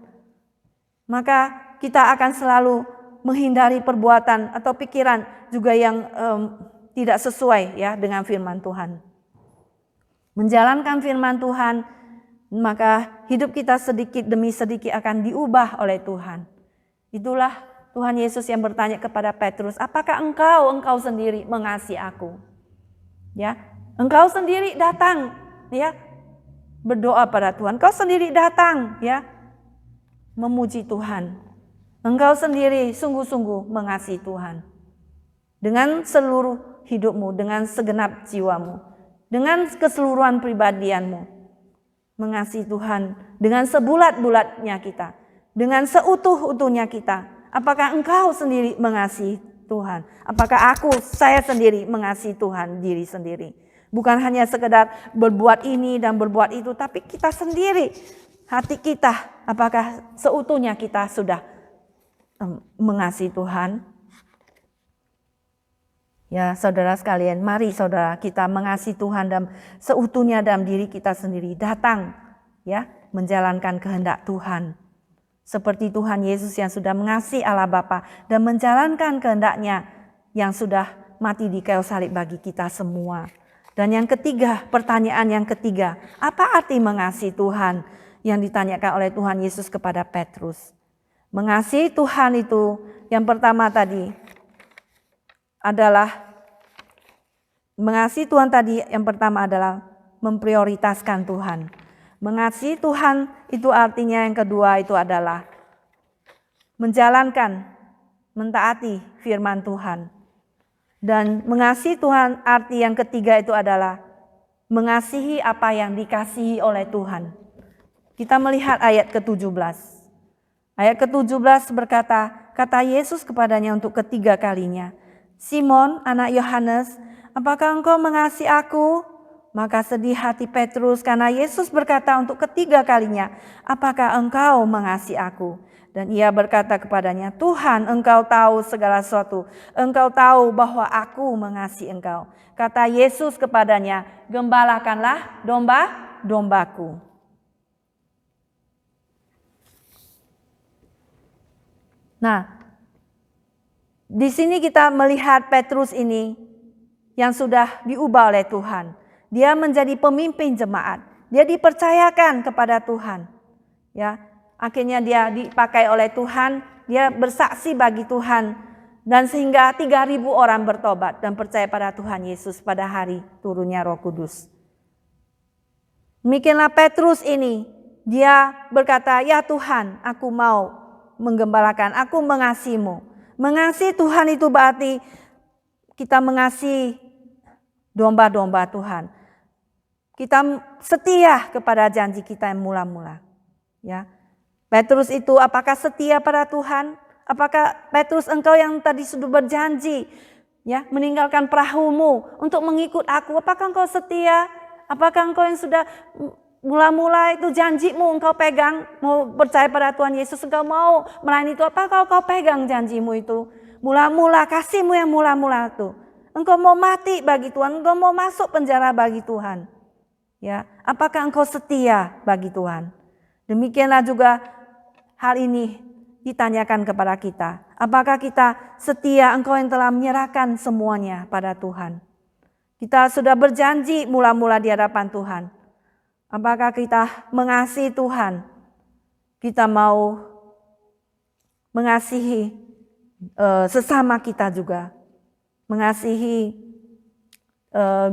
maka kita akan selalu menghindari perbuatan atau pikiran juga yang tidak sesuai, ya, dengan firman Tuhan. Menjalankan firman Tuhan, maka hidup kita sedikit demi sedikit akan diubah oleh Tuhan. Itulah Tuhan Yesus yang bertanya kepada Petrus, apakah engkau sendiri mengasihi aku? Ya, engkau sendiri datang, ya, berdoa pada Tuhan. Engkau sendiri datang, ya, memuji Tuhan. Engkau sendiri sungguh-sungguh mengasihi Tuhan. Dengan seluruh hidupmu, dengan segenap jiwamu, dengan keseluruhan pribadianmu. Mengasihi Tuhan dengan sebulat-bulatnya kita, dengan seutuh-utuhnya kita. Apakah engkau sendiri mengasihi Tuhan? Apakah saya sendiri mengasihi Tuhan diri sendiri? Bukan hanya sekedar berbuat ini dan berbuat itu, tapi kita sendiri, hati kita, apakah seutuhnya kita sudah mengasihi Tuhan? Ya, saudara sekalian, mari saudara kita mengasihi Tuhan dan seutuhnya dalam diri kita sendiri. Datang, ya, menjalankan kehendak Tuhan. Seperti Tuhan Yesus yang sudah mengasihi Allah Bapa dan menjalankan kehendak-Nya yang sudah mati di kayu salib bagi kita semua. Dan yang ketiga, pertanyaan yang ketiga, apa arti mengasihi Tuhan yang ditanyakan oleh Tuhan Yesus kepada Petrus? Mengasihi Tuhan itu yang pertama tadi adalah mengasihi Tuhan tadi yang pertama adalah memprioritaskan Tuhan. Mengasihi Tuhan itu artinya yang kedua itu adalah menjalankan, mentaati firman Tuhan. Dan mengasihi Tuhan arti yang ketiga itu adalah mengasihi apa yang dikasihi oleh Tuhan. Kita melihat ayat ke-17. Ayat ke-17 berkata, kata Yesus kepadanya untuk ketiga kalinya, Simon, anak Yohanes, apakah engkau mengasihi aku? Maka sedih hati Petrus karena Yesus berkata untuk ketiga kalinya, apakah engkau mengasihi aku? Dan ia berkata kepadanya, Tuhan, engkau tahu segala sesuatu. Engkau tahu bahwa aku mengasihi engkau. Kata Yesus kepadanya, gembalakanlah domba-dombaku. Nah, di sini kita melihat Petrus ini yang sudah diubah oleh Tuhan. Dia menjadi pemimpin jemaat. Dia dipercayakan kepada Tuhan. Ya, akhirnya dia dipakai oleh Tuhan. Dia bersaksi bagi Tuhan. Dan sehingga 3.000 orang bertobat dan percaya pada Tuhan Yesus pada hari turunnya Roh Kudus. Demikianlah Petrus ini. Dia berkata, ya Tuhan, aku mau menggembalakan. Aku mengasihimu. Mengasihi Tuhan itu berarti kita mengasihi domba-domba Tuhan. Kita setia kepada janji kita yang mula-mula. Ya, Petrus itu apakah setia pada Tuhan? Apakah Petrus engkau yang tadi sudah berjanji, ya, meninggalkan perahumu untuk mengikut aku? Apakah engkau setia? Apakah engkau yang sudah mula-mula itu janjimu engkau pegang, mau percaya pada Tuhan Yesus, engkau mau melayani itu? Apakah engkau pegang janjimu itu? Mula-mula kasihmu yang mula-mula itu. Engkau mau mati bagi Tuhan, engkau mau masuk penjara bagi Tuhan. Ya, apakah engkau setia bagi Tuhan? Demikianlah juga hal ini ditanyakan kepada kita. Apakah kita setia, engkau yang telah menyerahkan semuanya pada Tuhan? Kita sudah berjanji mula-mula di hadapan Tuhan. Apakah kita mengasihi Tuhan? Kita mau mengasihi sesama kita juga. Mengasihi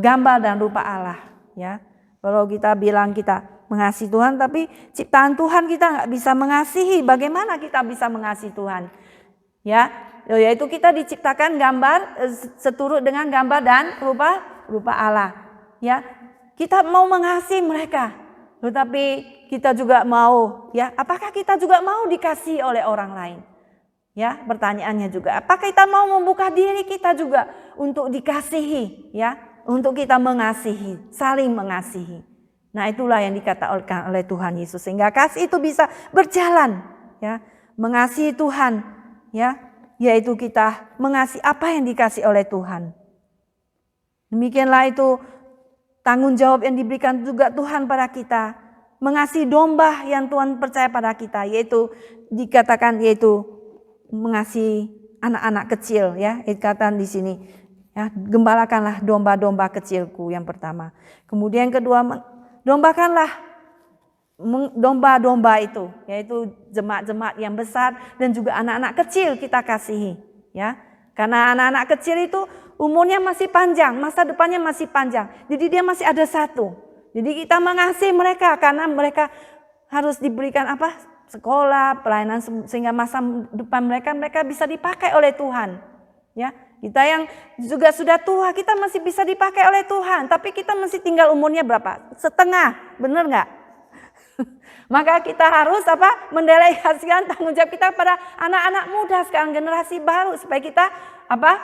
gambar dan rupa Allah. Ya. Kalau kita bilang kita mengasihi Tuhan, tapi ciptaan Tuhan kita nggak bisa mengasihi. Bagaimana kita bisa mengasihi Tuhan? Ya, yaitu kita diciptakan gambar seturut dengan gambar dan rupa Allah. Ya, kita mau mengasihi mereka, tetapi kita juga mau, ya, apakah kita juga mau dikasihi oleh orang lain? Ya, pertanyaannya juga, apakah kita mau membuka diri kita juga untuk dikasihi, ya? Untuk kita mengasihi, saling mengasihi. Nah, itulah yang dikatakan oleh Tuhan Yesus. Sehingga kasih itu bisa berjalan. Ya, mengasihi Tuhan. Ya, yaitu kita mengasihi apa yang dikasih oleh Tuhan. Demikianlah itu tanggung jawab yang diberikan juga Tuhan pada kita. Mengasihi domba yang Tuhan percaya pada kita. Yaitu dikatakan yaitu mengasihi anak-anak kecil. Ya, dikatakan di sini. Ya, gembalakanlah domba-domba kecilku yang pertama. Kemudian yang kedua, dombakanlah domba-domba itu, yaitu jemaat-jemaat yang besar dan juga anak-anak kecil kita kasihi. Ya, karena anak-anak kecil itu umurnya masih panjang, masa depannya masih panjang. Jadi dia masih ada satu. Jadi kita mengasihi mereka karena mereka harus diberikan apa? Sekolah, pelayanan sehingga masa depan mereka bisa dipakai oleh Tuhan. Ya. Kita yang juga sudah tua, kita masih bisa dipakai oleh Tuhan. Tapi kita masih tinggal umurnya berapa? Setengah, benar nggak? Maka kita harus apa? Mendelegasikan tanggung jawab kita pada anak-anak muda sekarang, generasi baru, supaya kita apa?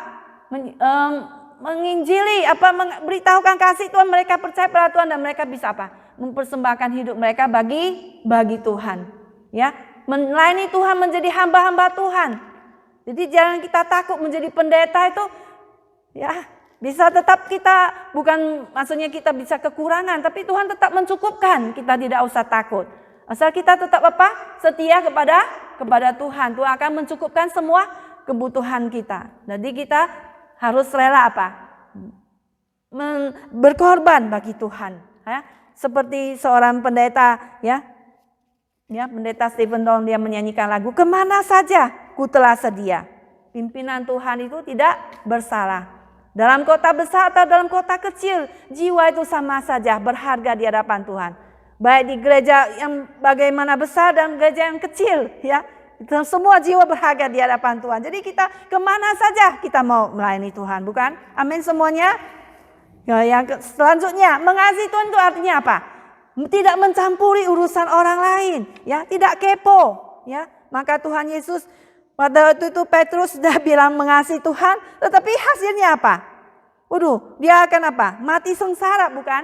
Menginjili, apa? Memberitahukan kasih Tuhan, mereka percaya pada Tuhan dan mereka bisa apa? Mempersembahkan hidup mereka bagi Tuhan. Ya, melayani Tuhan, menjadi hamba-hamba Tuhan. Jadi jangan kita takut menjadi pendeta itu, ya bisa tetap kita, bukan maksudnya kita bisa kekurangan, tapi Tuhan tetap mencukupkan, kita tidak usah takut. Asal kita tetap apa? Setia kepada Tuhan, Tuhan akan mencukupkan semua kebutuhan kita. Jadi kita harus rela apa? Berkorban bagi Tuhan. Ya. Seperti seorang pendeta, ya pendeta Stephen Dong, dia menyanyikan lagu, kemana saja ku telah sedia. Pimpinan Tuhan itu tidak bersalah. Dalam kota besar atau dalam kota kecil, jiwa itu sama saja berharga di hadapan Tuhan. Baik di gereja yang bagaimana besar dan gereja yang kecil, ya. Semua jiwa berharga di hadapan Tuhan. Jadi kita kemana saja kita mau melayani Tuhan, bukan? Amin semuanya. Ya, yang selanjutnya, mengasihi Tuhan itu artinya apa? Tidak mencampuri urusan orang lain, ya, tidak kepo, ya. Maka Tuhan Yesus pada waktu itu Petrus sudah bilang mengasihi Tuhan, tetapi hasilnya apa? Waduh, dia akan apa? Mati sengsara, bukan?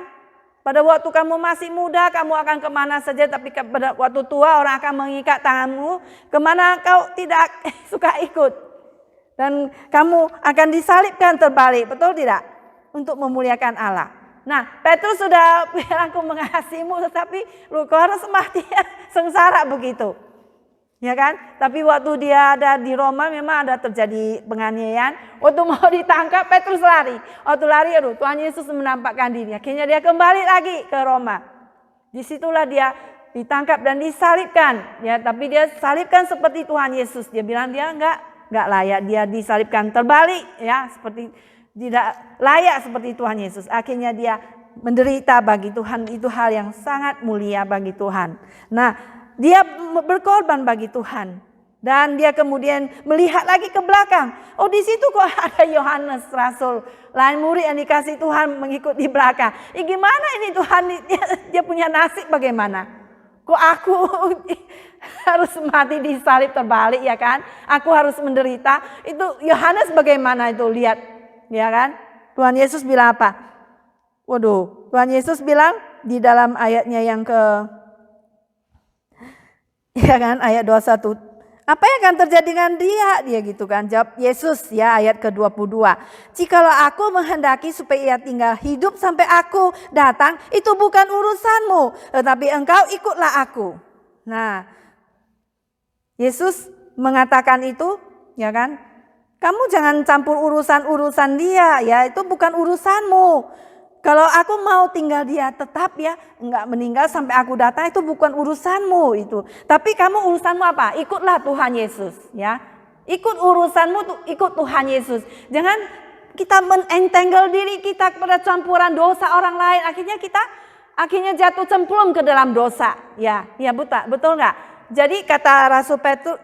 Pada waktu kamu masih muda, kamu akan kemana saja, tapi pada waktu tua orang akan mengikat tanganmu kemana kau tidak suka ikut. Dan kamu akan disalibkan terbalik, betul tidak? Untuk memuliakan Allah. Nah, Petrus sudah bilang, aku mengasihimu, tetapi kau harus mati sengsara begitu. Ya kan? Tapi waktu dia ada di Roma memang ada terjadi penganiayaan. Waktu mau ditangkap Petrus lari. Waktu lari, Tuhan Yesus menampakkan diri. Akhirnya dia kembali lagi ke Roma. Disitulah dia ditangkap dan disalibkan. Ya, tapi dia salibkan seperti Tuhan Yesus. Dia bilang dia enggak layak, dia disalibkan terbalik, ya, seperti tidak layak seperti Tuhan Yesus. Akhirnya dia menderita bagi Tuhan. Itu hal yang sangat mulia bagi Tuhan. Nah, dia berkorban bagi Tuhan. Dan dia kemudian melihat lagi ke belakang. Oh, di situ kok ada Yohanes Rasul, lain murid yang dikasih Tuhan mengikut di belakang. Gimana ini Tuhan, dia punya nasib bagaimana? Kok aku harus mati disalib terbalik, ya kan? Aku harus menderita. Itu Yohanes bagaimana itu, lihat, ya kan? Tuhan Yesus bilang apa? Waduh, Tuhan Yesus bilang di dalam ayatnya yang ya kan, ayat 21. Apa yang akan terjadi dengan dia gitu kan. Jawab Yesus, ya, ayat ke-22. Jikalau aku menghendaki supaya ia tinggal hidup sampai aku datang, itu bukan urusanmu, tetapi engkau ikutlah aku. Nah, Yesus mengatakan itu, ya kan. Kamu jangan campur urusan-urusan dia, ya, itu bukan urusanmu. Kalau aku mau tinggal dia tetap, ya, enggak meninggal sampai aku datang, itu bukan urusanmu itu. Tapi kamu urusanmu apa? Ikutlah Tuhan Yesus, ya. Ikut urusanmu, ikut Tuhan Yesus. Jangan kita menentangle diri kita pada campuran dosa orang lain. Akhirnya jatuh cemplung ke dalam dosa, ya. Ya, betul enggak? Jadi kata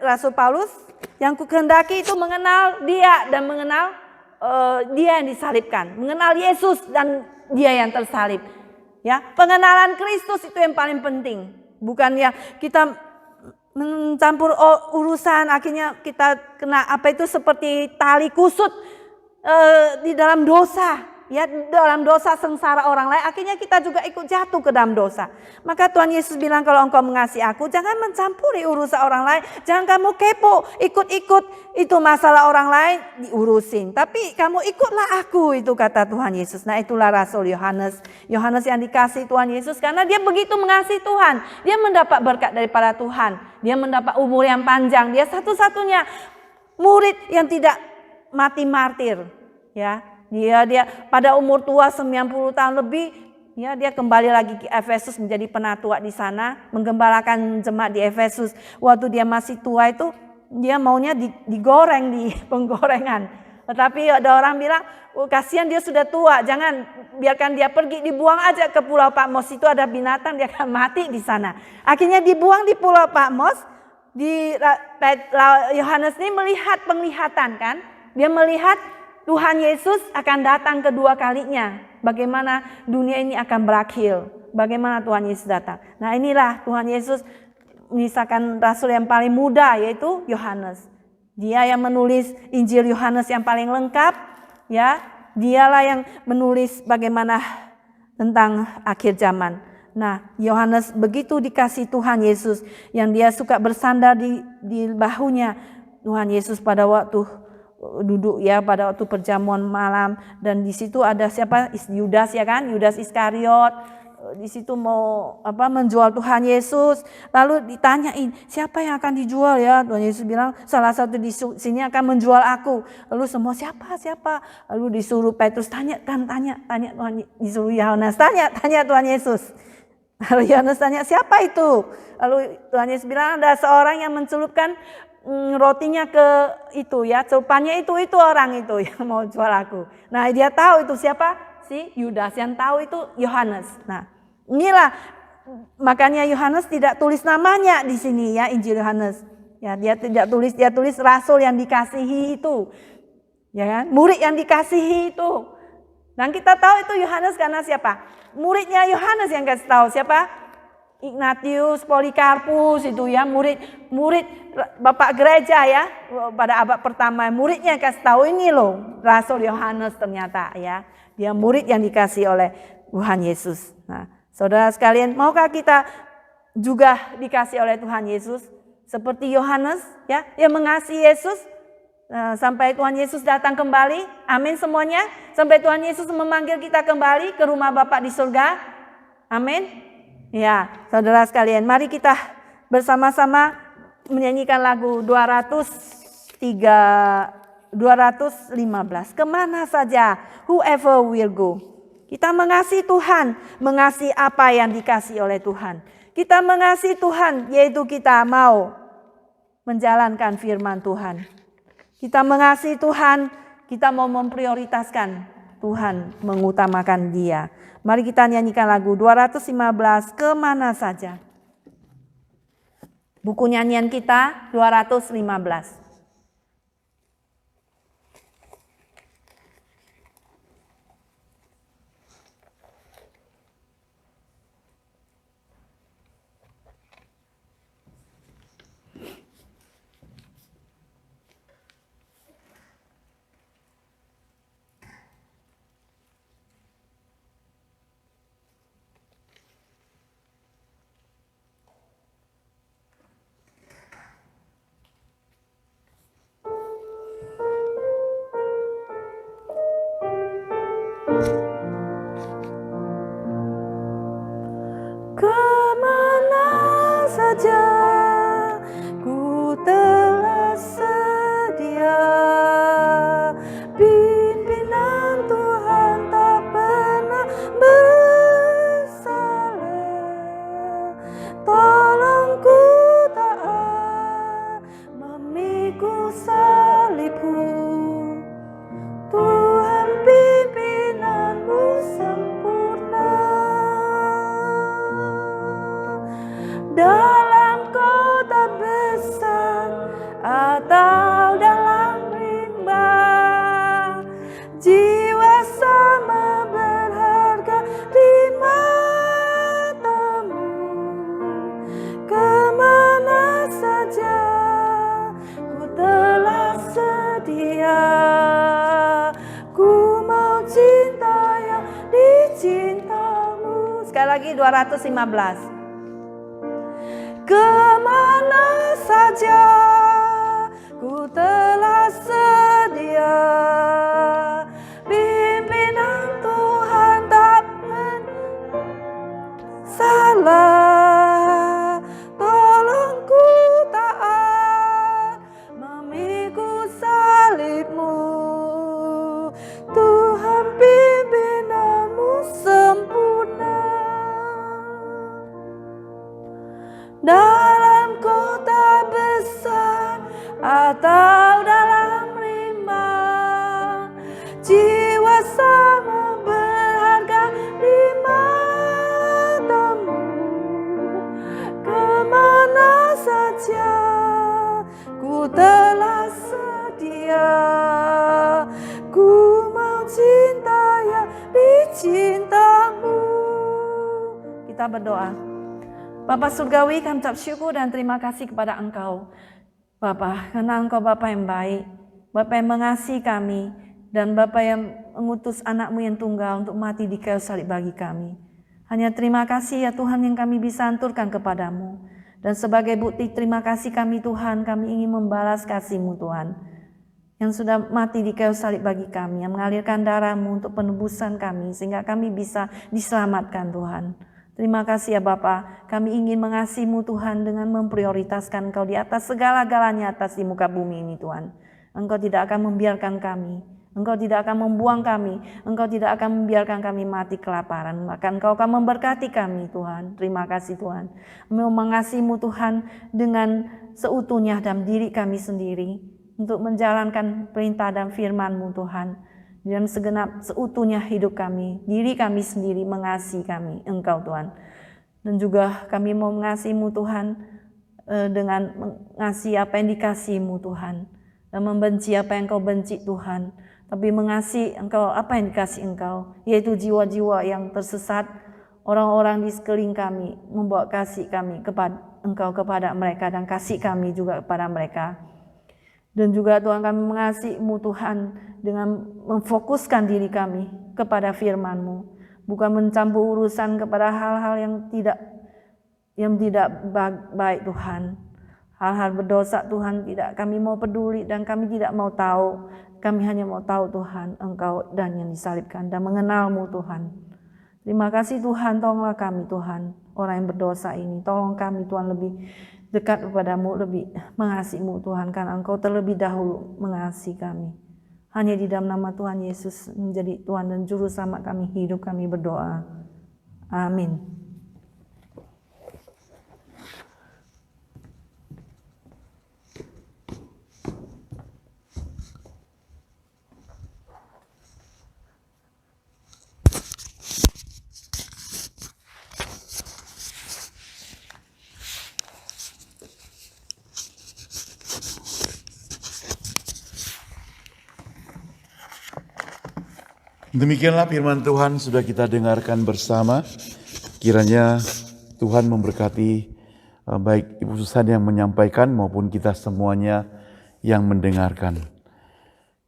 Rasul Paulus, yang kukehendaki itu mengenal dia dan mengenal dia yang disalibkan, mengenal Yesus dan dia yang tersalib. Ya, pengenalan Kristus itu yang paling penting. Bukan ya kita mencampur urusan, akhirnya kita kena seperti tali kusut di dalam dosa. Ya, dalam dosa sengsara orang lain, akhirnya kita juga ikut jatuh ke dalam dosa. Maka Tuhan Yesus bilang, kalau engkau mengasihi aku, jangan mencampuri urusan orang lain. Jangan kamu kepo, ikut-ikut itu masalah orang lain diurusin. Tapi kamu ikutlah aku, itu kata Tuhan Yesus. Nah, itulah Rasul Yohanes. Yohanes yang dikasih Tuhan Yesus karena dia begitu mengasihi Tuhan. Dia mendapat berkat daripada Tuhan. Dia mendapat umur yang panjang. Dia satu-satunya murid yang tidak mati martir, ya. Dia pada umur tua 90 tahun lebih, ya, dia kembali lagi ke Efesus menjadi penatua di sana, menggembalakan jemaat di Efesus. Waktu dia masih tua itu dia maunya digoreng di penggorengan. Tetapi ada orang bilang, oh, kasihan dia sudah tua, jangan, biarkan dia pergi, dibuang aja ke Pulau Patmos, itu ada binatang, dia akan mati di sana. Akhirnya dibuang di Pulau Patmos. Yohanes ini melihat penglihatan, kan? Dia melihat Tuhan Yesus akan datang kedua kalinya. Bagaimana dunia ini akan berakhir. Bagaimana Tuhan Yesus datang. Nah, inilah Tuhan Yesus menyisakan rasul yang paling muda, yaitu Yohanes. Dia yang menulis Injil Yohanes yang paling lengkap. Ya, dialah yang menulis bagaimana tentang akhir zaman. Nah, Yohanes begitu dikasih Tuhan Yesus. Yang dia suka bersandar di bahunya Tuhan Yesus pada waktu duduk, ya, pada waktu perjamuan malam. Dan di situ ada siapa? Yudas, ya kan? Yudas Iskariot. Di situ mau menjual Tuhan Yesus. Lalu ditanyain, siapa yang akan dijual, ya? Tuhan Yesus bilang, salah satu di sini akan menjual aku. Lalu semua siapa? Lalu disuruh Petrus tanya Tuhan, disuruh Yohanes tanya Tuhan Yesus. Lalu Yohanes tanya, siapa itu? Lalu Tuhan Yesus bilang, ada seorang yang mencelupkan rotinya ke itu, ya, celupannya itu orang itu yang mau jual aku. Nah, dia tahu itu siapa? Si Yudas. Yang tahu itu Yohanes. Nah, inilah makanya Yohanes tidak tulis namanya di sini, ya, Injil Yohanes. Ya, dia tidak tulis, dia tulis rasul yang dikasihi itu. Ya kan? Murid yang dikasihi itu. Dan kita tahu itu Yohanes karena siapa? Muridnya Yohanes yang kasih tahu siapa? Ignatius, Polikarpus itu, ya, murid bapak gereja, ya, pada abad pertama. Muridnya kasih tahu, ini loh Rasul Yohanes ternyata, ya. Dia murid yang dikasih oleh Tuhan Yesus. Nah, saudara sekalian, maukah kita juga dikasih oleh Tuhan Yesus seperti Yohanes ya, yang mengasihi Yesus sampai Tuhan Yesus datang kembali. Amin semuanya. Sampai Tuhan Yesus memanggil kita kembali ke rumah Bapa di surga. Amin. Ya, saudara sekalian, mari kita bersama-sama menyanyikan lagu 215. Kemana saja, whoever will go. Kita mengasihi Tuhan, mengasihi apa yang dikasih oleh Tuhan. Kita mengasihi Tuhan, yaitu kita mau menjalankan firman Tuhan. Kita mengasihi Tuhan, kita mau memprioritaskan Tuhan, mengutamakan Dia. Mari kita nyanyikan lagu 215, kemana saja. Buku nyanyian kita 215. Kemana saja ku telah sedia, pimpinan Tuhan tak pernah bersalah. Tolong ku taat memikul salibmu, Tuhan pimpinanmu sempurna. Dalam kota besar atau dalam rimba, jiwa sama berharga di matamu. Kemana saja ku telah sedia, ku mau cinta yang dicintamu. Sekali lagi 215. Kemana saja ku telah sedia, pimpinan Tuhan tak salah. Tolong ku taat memikul salibmu, Tuhan pimpinanmu sempurna. Dalam kota besar atau dalam rimba, jiwa sama berharga di matamu. Kemana saja ku telah sedia, ku mau cinta yang dicintamu. Kita berdoa. Bapa Surgawi, kami ucap syukur dan terima kasih kepada Engkau, Bapa, karena Engkau Bapa yang baik, Bapa yang mengasihi kami, dan Bapa yang mengutus anak-Mu yang tunggal untuk mati di kayu salib bagi kami. Hanya terima kasih ya Tuhan yang kami bisa aturkan kepadamu. Dan sebagai bukti terima kasih kami Tuhan, kami ingin membalas kasih-Mu Tuhan, yang sudah mati di kayu salib bagi kami, yang mengalirkan darah-Mu untuk penebusan kami, sehingga kami bisa diselamatkan Tuhan. Terima kasih ya Bapa, kami ingin mengasihi-Mu Tuhan dengan memprioritaskan Engkau di atas segala-galanya atas di muka bumi ini Tuhan. Engkau tidak akan membiarkan kami, Engkau tidak akan membuang kami, Engkau tidak akan membiarkan kami mati kelaparan. Maka Engkau akan memberkati kami Tuhan. Terima kasih Tuhan. Mau mengasihi-Mu Tuhan dengan seutuhnya dalam diri kami sendiri, untuk menjalankan perintah dan firman-Mu Tuhan. Dalam segenap seutuhnya hidup kami, diri kami sendiri mengasihi kami, Engkau Tuhan. Dan juga kami mau mengasihi-Mu Tuhan dengan mengasihi apa yang dikasihi-Mu Tuhan. Dan membenci apa yang Engkau benci Tuhan. Tapi mengasihi Engkau apa yang dikasihi Engkau, yaitu jiwa-jiwa yang tersesat, orang-orang di sekeliling kami, membawa kasih kami kepada Engkau kepada mereka, dan kasih kami juga kepada mereka. Dan juga Tuhan kami mengasihi-Mu Tuhan dengan memfokuskan diri kami kepada firman-Mu. bukan mencampur urusan kepada hal-hal yang tidak baik Tuhan. Hal-hal berdosa Tuhan tidak kami mau peduli dan kami tidak mau tahu. Kami hanya mau tahu Tuhan, Engkau dan yang disalibkan dan mengenal-Mu Tuhan. Terima kasih Tuhan, tolonglah kami Tuhan, orang yang berdosa ini. Tolong kami Tuhan lebih dekat kepadamu, lebih mengasihi-Mu Tuhan, karena Engkau terlebih dahulu mengasihi kami. Hanya di dalam nama Tuhan Yesus menjadi Tuhan dan Juru Selamat kami hidup, kami berdoa. Amin. Demikianlah firman Tuhan sudah kita dengarkan bersama. Kiranya Tuhan memberkati baik Ibu Susan yang menyampaikan maupun kita semuanya yang mendengarkan.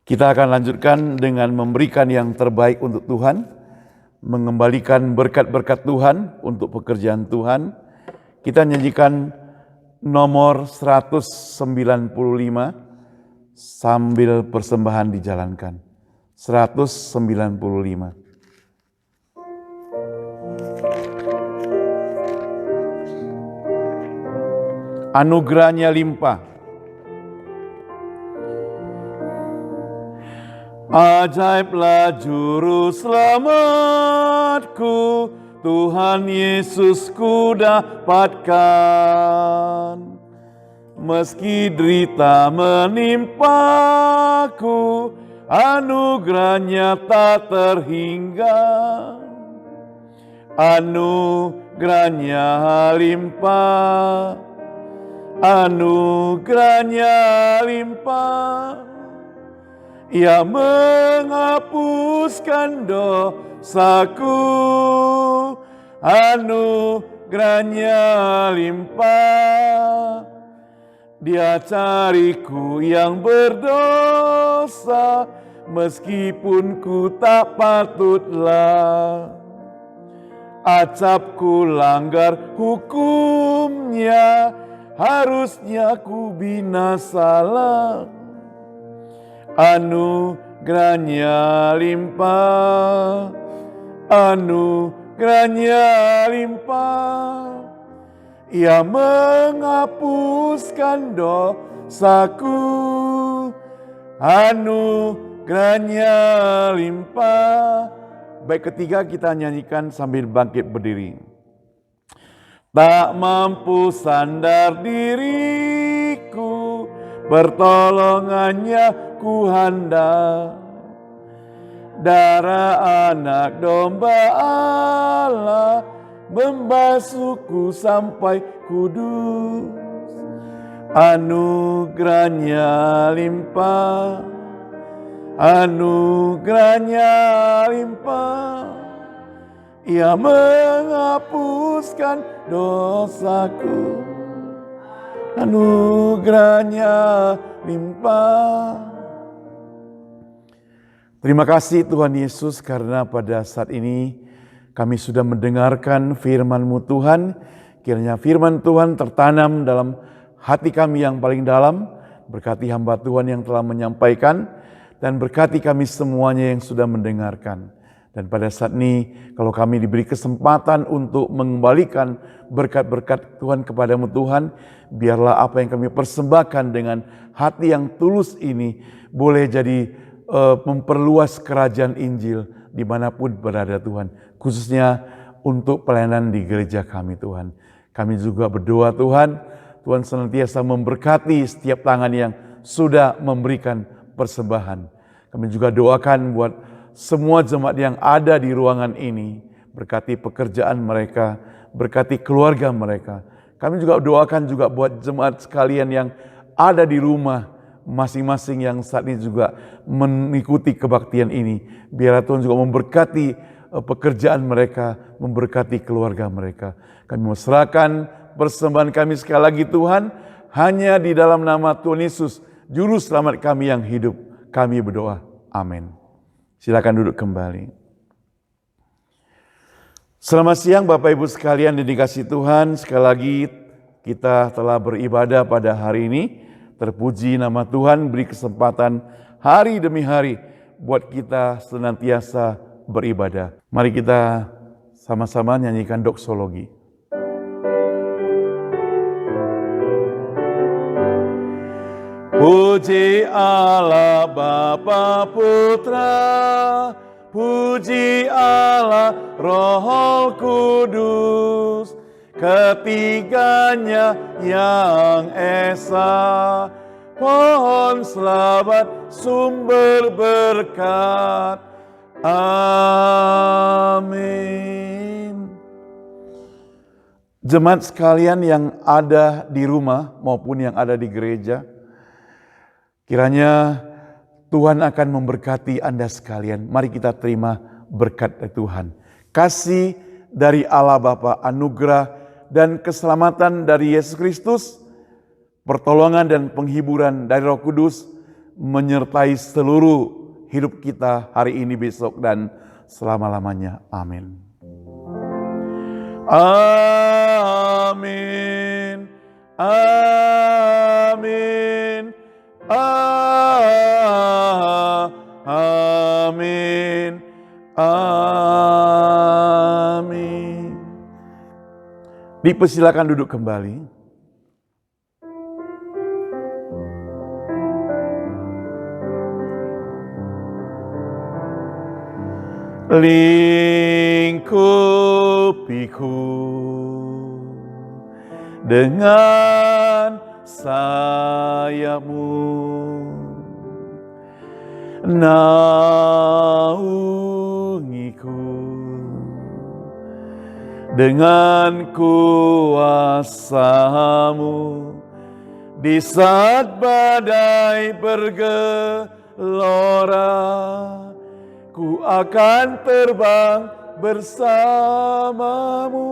Kita akan lanjutkan dengan memberikan yang terbaik untuk Tuhan, mengembalikan berkat-berkat Tuhan untuk pekerjaan Tuhan. Kita nyanyikan nomor 195 sambil persembahan dijalankan. 195. Anugerahnya limpah. Ajaiblah juru selamatku, Tuhan Yesus ku dapatkan. Meski derita menimpaku, anugerahnya tak terhingga. Anugerahnya limpah, anugerahnya limpah. Ia menghapuskan dosaku, anugerahnya limpah. Dia cariku yang berdosa, meskipun ku tak patutlah. Acapku langgar hukumnya, harusnya ku binasalah. Anugerahnya limpah, anugerahnya limpah. Ia menghapuskan dosaku, anugerahnya limpah. Baik, ketiga kita nyanyikan sambil bangkit berdiri. Tak mampu sandar diriku, pertolongannya ku handal. Darah anak domba Allah membasuhku sampai kudus. Anugerahnya limpah, anugerahnya limpah. Ia menghapuskan dosaku, anugerahnya limpah. Terima kasih Tuhan Yesus, karena pada saat ini kami sudah mendengarkan firman-Mu Tuhan. Kiranya firman Tuhan tertanam dalam hati kami yang paling dalam. Berkati hamba Tuhan yang telah menyampaikan, dan berkati kami semuanya yang sudah mendengarkan. Dan pada saat ini, kalau kami diberi kesempatan untuk mengembalikan berkat-berkat Tuhan kepadamu Tuhan, biarlah apa yang kami persembahkan dengan hati yang tulus ini boleh jadi memperluas kerajaan Injil dimanapun berada Tuhan. Khususnya untuk pelayanan di gereja kami Tuhan. Kami juga berdoa Tuhan, Tuhan senantiasa memberkati setiap tangan yang sudah memberikan persembahan. Kami juga doakan buat semua jemaat yang ada di ruangan ini, berkati pekerjaan mereka, berkati keluarga mereka. Kami juga doakan juga buat jemaat sekalian yang ada di rumah, masing-masing yang saat ini juga mengikuti kebaktian ini. Biarlah Tuhan juga memberkati pekerjaan mereka, memberkati keluarga mereka. Kami serahkan persembahan kami sekali lagi Tuhan, hanya di dalam nama Tuhan Yesus, Juru Selamat kami yang hidup. Kami berdoa. Amin. Silakan duduk kembali. Selamat siang Bapak Ibu sekalian yang dikasihi Tuhan. Sekali lagi kita telah beribadah pada hari ini. Terpuji nama Tuhan, beri kesempatan hari demi hari buat kita senantiasa beribadah. Mari kita sama-sama nyanyikan doksologi. Puji Allah Bapa Putra, puji Allah Roh Kudus, ketiganya yang esa, pohon selamat sumber berkat. Amin. Jemaat sekalian yang ada di rumah maupun yang ada di gereja, kiranya Tuhan akan memberkati Anda sekalian. Mari kita terima berkat dari Tuhan. Kasih dari Allah Bapa, anugerah dan keselamatan dari Yesus Kristus, pertolongan dan penghiburan dari Roh Kudus menyertai seluruh hidup kita hari ini, besok, dan selama-lamanya. Amin. Amin. Amin. Amin. Amin. Dipersilakan duduk kembali. Lingkupiku dengan sayapmu, naungiku dengan kuasa-Mu di saat badai bergelora. Ku akan terbang bersamamu,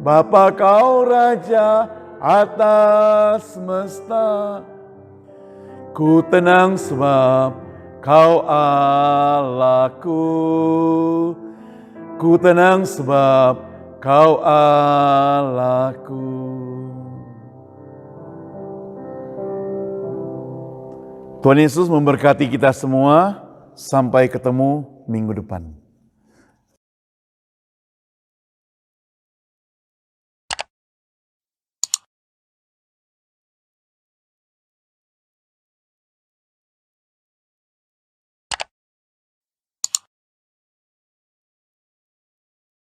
Bapa Kau Raja atas semesta. Ku tenang sebab Kau Allahku, ku tenang sebab Kau Allahku. Tuhan Yesus memberkati kita semua. Sampai ketemu minggu depan.